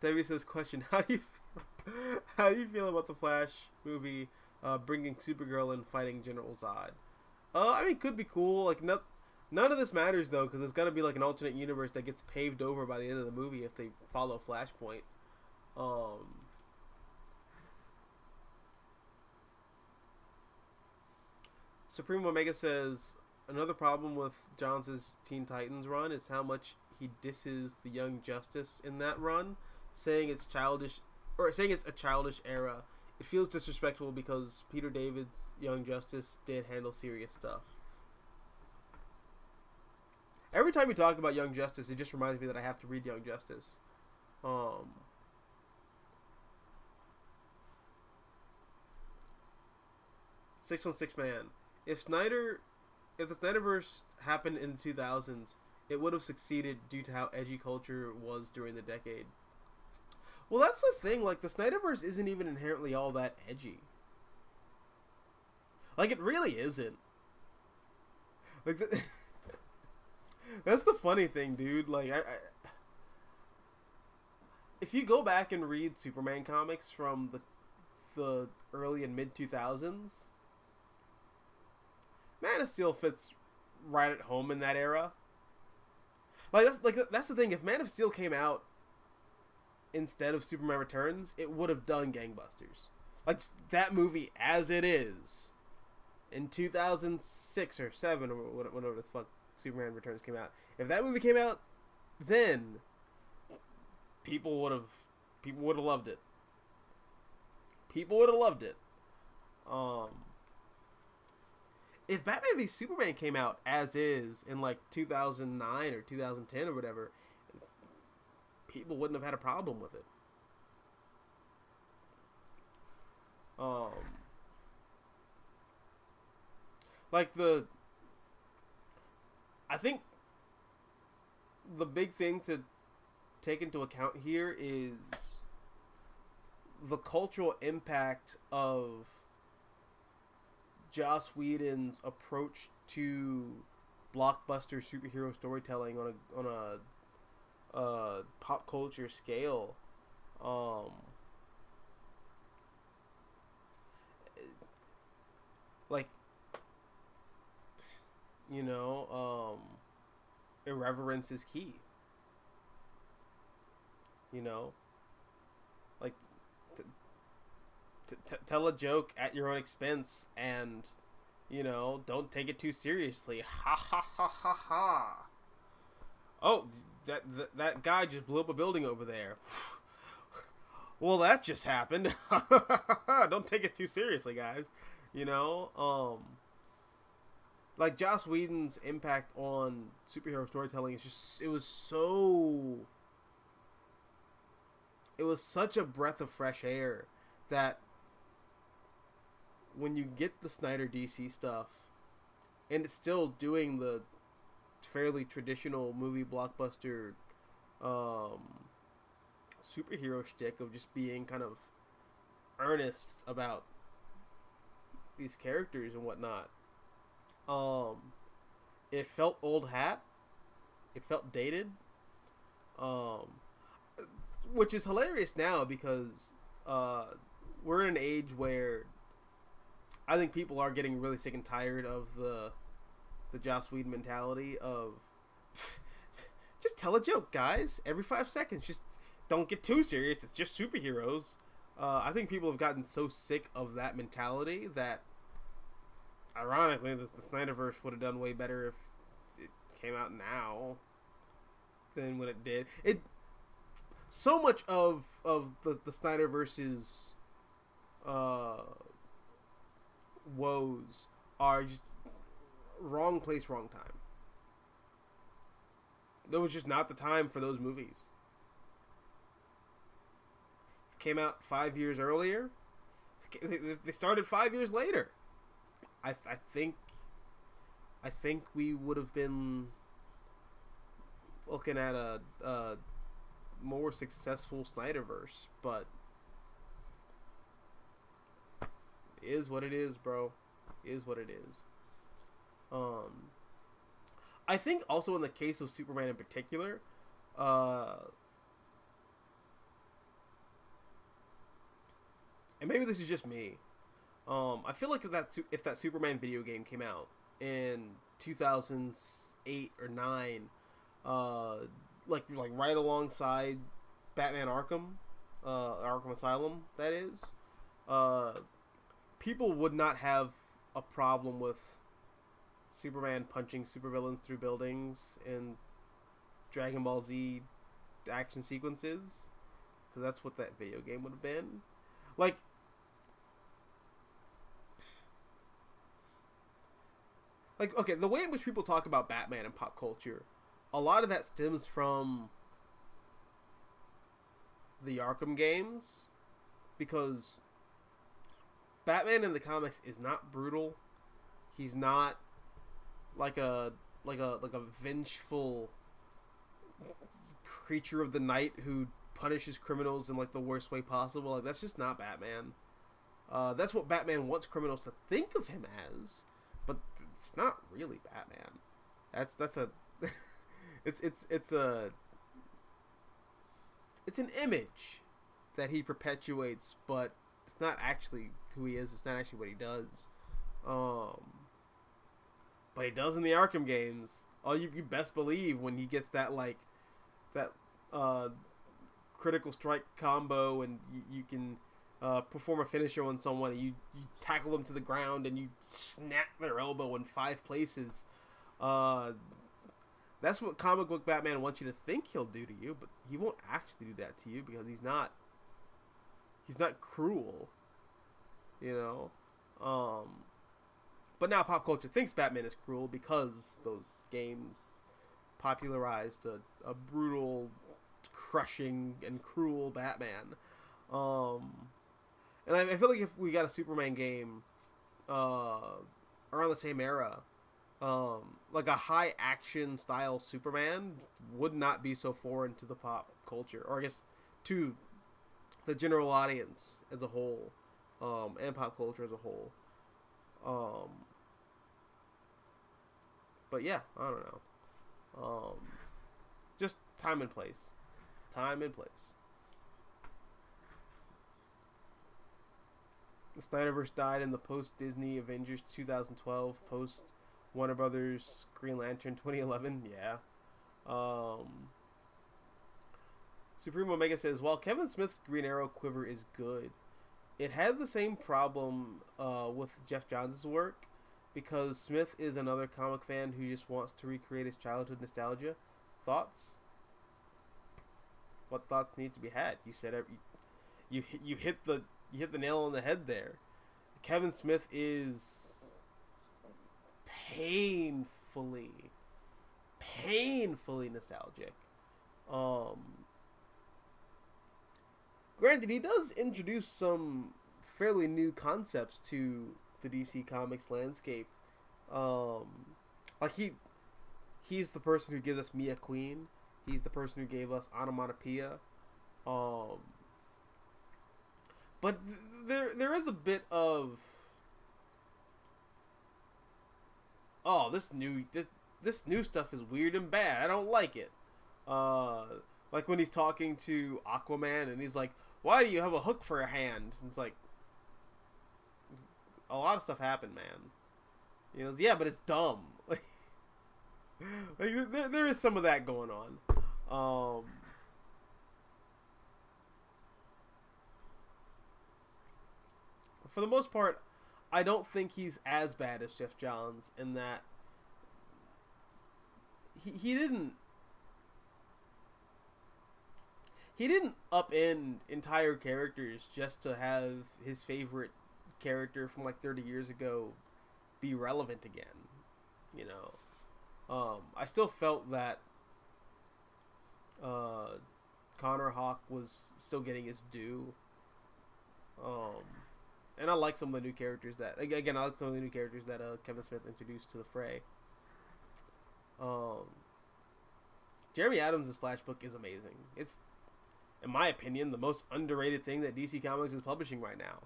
Debbie says, question: how do you feel about the Flash movie bringing Supergirl and fighting General Zod? I mean, could be cool. Like, none of this matters though, because there's gonna be like an alternate universe that gets paved over by the end of the movie if they follow Flashpoint. Supreme Omega says, another problem with Johns' Teen Titans run is how much he disses the Young Justice in that run, saying it's childish, or saying it's a childish era. It feels disrespectful because Peter David's Young Justice did handle serious stuff. Every time we talk about Young Justice, it just reminds me that I have to read Young Justice. 616 Man. If the Snyderverse happened in the 2000s, it would have succeeded due to how edgy culture was during the decade. Well, that's the thing. Like, the Snyderverse isn't even inherently all that edgy. Like, it really isn't. Like, that's the funny thing, dude. Like, if you go back and read Superman comics from the early and mid 2000s, Man of Steel fits right at home in that era. That's the thing. If Man of Steel came out instead of Superman Returns, it would have done gangbusters. Like that movie as it is in 2006 or 7 or whatever the fuck Superman Returns came out. If that movie came out then, people would have loved it. People would have loved it. If Batman v Superman came out as is in like 2009 or 2010 or whatever, people wouldn't have had a problem with it. I think the big thing to take into account here is the cultural impact of Joss Whedon's approach to blockbuster superhero storytelling on a pop culture scale. Like, you know, irreverence is key. You know, like tell a joke at your own expense, and you know, don't take it too seriously. Ha ha ha ha ha. Oh, that guy just blew up a building over there. Well, that just happened. Don't take it too seriously, guys. You know, like Joss Whedon's impact on superhero storytelling is just, it was such a breath of fresh air that when you get the Snyder DC stuff and it's still doing the fairly traditional movie blockbuster superhero shtick of just being kind of earnest about these characters and whatnot, it felt old hat. It felt dated. Which is hilarious now because we're in an age where I think people are getting really sick and tired of the Joss Whedon mentality of just tell a joke, guys. Every 5 seconds, just don't get too serious. It's just superheroes. I think people have gotten so sick of that mentality that, ironically, the Snyderverse would have done way better if it came out now than when it did. So much of the Snyderverse's woes are just wrong place, wrong time. There was just not the time for those movies. It came out 5 years earlier. They started 5 years later. I think we would have been looking at a more successful Snyderverse, but it is what it is, bro. It is what it is. I think also in the case of Superman in particular, and maybe this is just me, I feel like if that Superman video game came out in 2008 or 9, like right alongside Batman Arkham Asylum, that is, people would not have a problem with Superman punching supervillains through buildings in Dragon Ball Z action sequences, because that's what that video game would have been. Like, okay, the way in which people talk about Batman in pop culture, a lot of that stems from the Arkham games, because Batman in the comics is not brutal. He's not like a vengeful creature of the night who punishes criminals in like the worst way possible. Like, that's just not Batman. That's what Batman wants criminals to think of him as, but it's not really Batman. That's a it's an image that he perpetuates, but it's not actually who he is. It's not actually what he does. But he does in the Arkham games. you best believe when he gets that like that uh, critical strike combo, and you can perform a finisher on someone, and you tackle them to the ground, and you snap their elbow in 5 places. That's what comic book Batman wants you to think he'll do to you, but he won't actually do that to you because he's not cruel, you know. But now pop culture thinks Batman is cruel because those games popularized a brutal, crushing, and cruel Batman. And I feel like if we got a Superman game around the same era, like a high action style Superman would not be so foreign to the pop culture, or I guess to the general audience as a whole, and pop culture as a whole. But yeah, I don't know. Just time and place. Time and place. The Snyderverse died in the post-Disney Avengers 2012, post-Warner Brothers Green Lantern 2011. Yeah. Supreme Omega says, while Kevin Smith's Green Arrow quiver is good, it had the same problem with Jeff Johns' work, because Smith is another comic fan who just wants to recreate his childhood nostalgia. Thoughts? What thoughts need to be had? You said you hit the nail on the head there. Kevin Smith is painfully nostalgic. Granted, he does introduce some fairly new concepts to the DC Comics landscape. Like he's the person who gives us Mia Queen. He's the person who gave us Onomatopoeia. But there is a bit of, oh, this new stuff is weird and bad. I don't like it. Like when he's talking to Aquaman and he's like, "Why do you have a hook for a hand?" And it's like, a lot of stuff happened, man. You know, yeah, but it's dumb. Like there is some of that going on. For the most part, I don't think he's as bad as Jeff Johns in that he didn't upend entire characters just to have his favorite character from like 30 years ago be relevant again. You know, I still felt that Connor Hawke was still getting his due. And I like some of the new characters that Kevin Smith introduced to the fray. Jeremy Adams' Flash book is amazing. It's, in my opinion, the most underrated thing that DC Comics is publishing right now.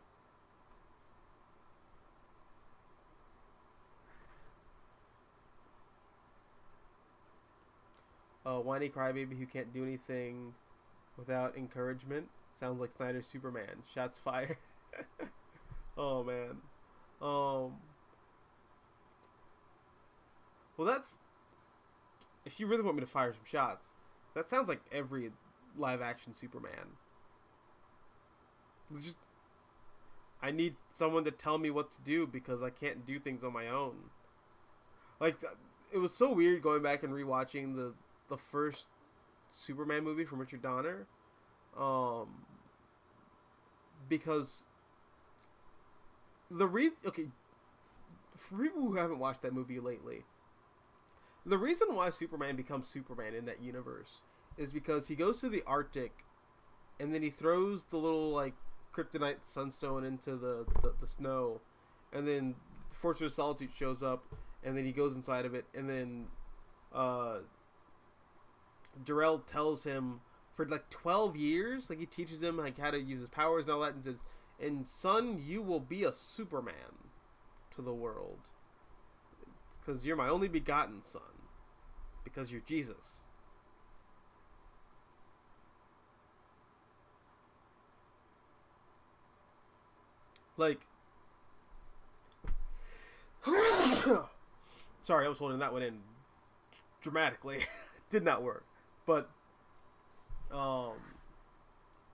Whiny crybaby who can't do anything without encouragement. Sounds like Snyder's Superman. Shots fired. Oh, man. Well, that's... If you really want me to fire some shots, that sounds like every live-action Superman. Just... I need someone to tell me what to do because I can't do things on my own. Like, it was so weird going back and rewatching the first Superman movie from Richard Donner. Because for people who haven't watched that movie lately, the reason why Superman becomes Superman in that universe is because he goes to the Arctic and then he throws the little like kryptonite sunstone into the snow, and then Fortress of Solitude shows up, and then he goes inside of it, and then Jor-El tells him for like 12 years, like he teaches him like how to use his powers and all that, and says, "And son, you will be a Superman to the world, because you're my only begotten son, because you're Jesus." Like, sorry, I was holding that one in. dramatically. Did not work. But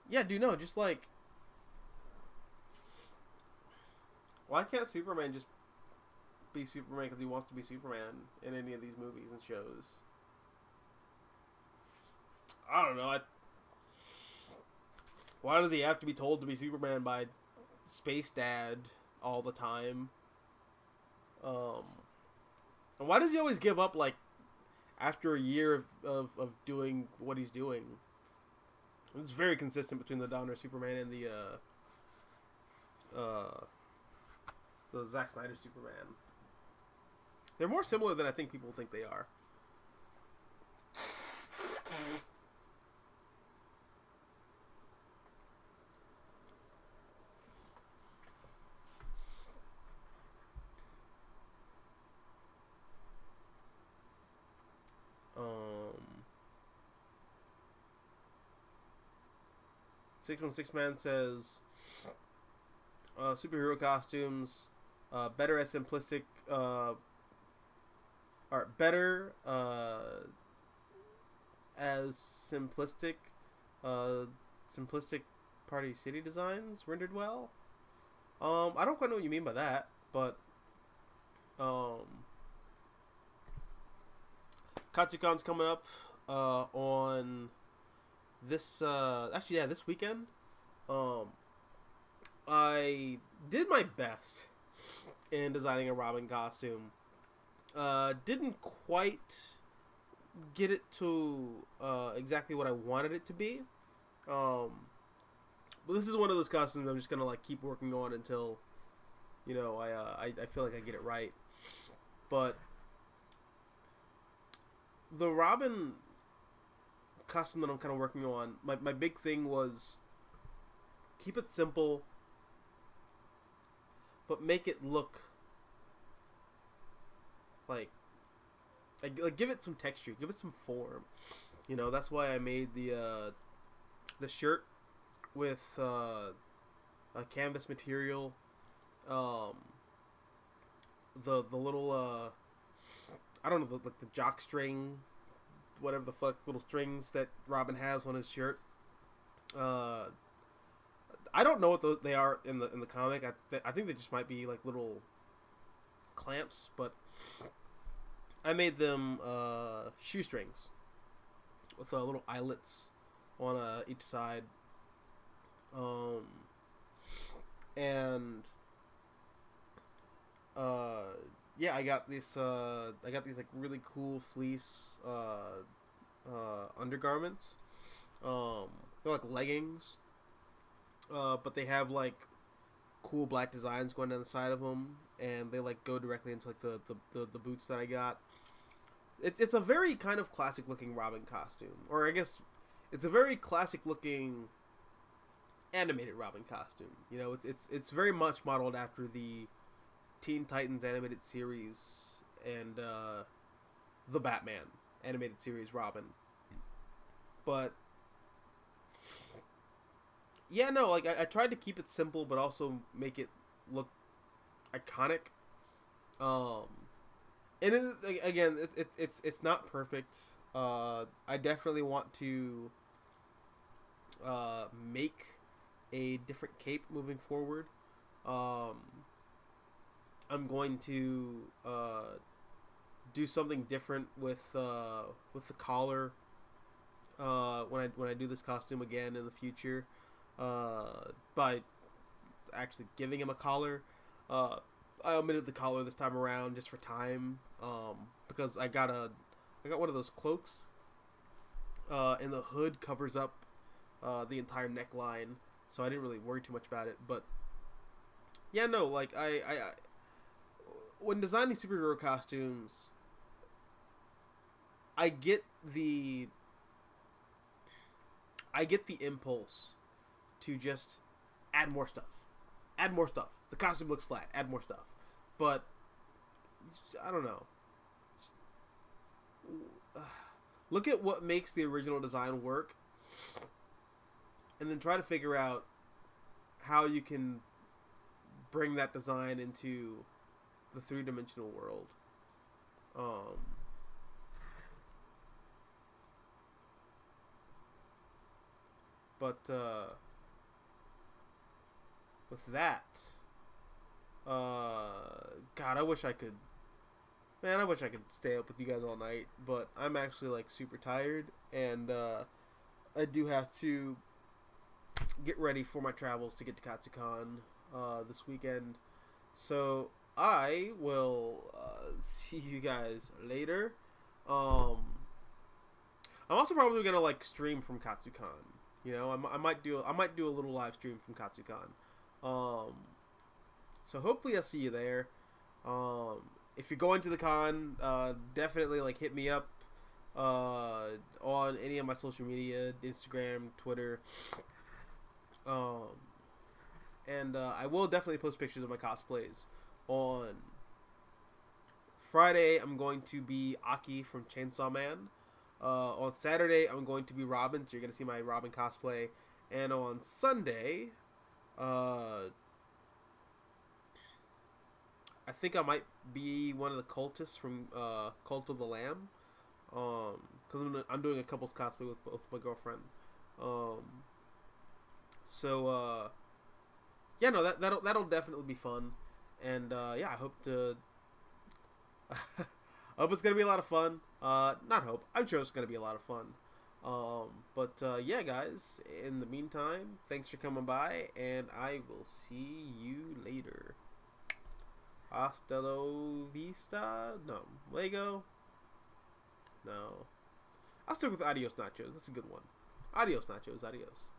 yeah, dude, no, just like, why can't Superman just be Superman because he wants to be Superman in any of these movies and shows? I don't know. Why does he have to be told to be Superman by Space Dad all the time? And why does he always give up, like, after a year of doing what he's doing? It's very consistent between the Donner Superman and the Zack Snyder Superman. They're more similar than I think people think they are. Um, 616 Man says, superhero costumes, better as simplistic, are better as simplistic, simplistic Party City designs rendered well. I don't quite know what you mean by that, but Katsucon's coming up on this actually, yeah, this weekend. I did my best in designing a Robin costume. Didn't quite get it to exactly what I wanted it to be. But this is one of those costumes I'm just gonna like keep working on until, you know, I feel like I get it right. But the Robin costume that I'm kind of working on, my big thing was keep it simple, but make it look like give it some texture, give it some form. You know, that's why I made the shirt with a canvas material. The little I don't know, like the jock string, whatever the fuck, little strings that Robin has on his shirt. I don't know what they are in the comic. I think they just might be like little clamps, but I made them shoestrings with little eyelets on each side. And yeah, I got these like really cool fleece undergarments. They're like leggings, but they have like cool black designs going down the side of them, and they like go directly into like the boots that I got. It's a very kind of classic looking Robin costume, or I guess it's a very classic looking animated Robin costume. You know, it's very much modeled after the Teen Titans animated series and the Batman animated series Robin. But yeah, no, like I tried to keep it simple, but also make it look iconic. And again, it's not perfect. I definitely want to make a different cape moving forward. I'm going to do something different with the collar when I do this costume again in the future, by actually giving him a collar. I omitted the collar this time around just for time, because I got one of those cloaks, and the hood covers up the entire neckline, so I didn't really worry too much about it. But yeah, no, like I when designing superhero costumes, I get the impulse to just add more stuff. The costume looks flat. Add more stuff. But I don't know. Look at what makes the original design work, and then try to figure out how you can bring that design into the three-dimensional world. But with that, God, I wish I could. Man, I wish I could stay up with you guys all night, but I'm actually like super tired, and I do have to get ready for my travels to get to Katsucon this weekend. So I will see you guys later. I'm also probably gonna like stream from Katsucon. You know, I might do a little live stream from Katsucon. So hopefully I'll see you there. If you're going to the con, definitely like hit me up on any of my social media, Instagram, Twitter. And I will definitely post pictures of my cosplays. On Friday, I'm going to be Aki from Chainsaw Man. On Saturday, I'm going to be Robin, so you're going to see my Robin cosplay. And on Sunday, I think I might be one of the cultists from Cult of the Lamb. Because I'm doing a couple's cosplay with my girlfriend. Yeah, no, that'll definitely be fun. And yeah, I hope to. I hope it's gonna be a lot of fun. Not hope. I'm sure it's gonna be a lot of fun. Yeah, guys. In the meantime, thanks for coming by, and I will see you later. Hasta la vista? No. Lego? No. I'll stick with Adios Nachos. That's a good one. Adios Nachos. Adios.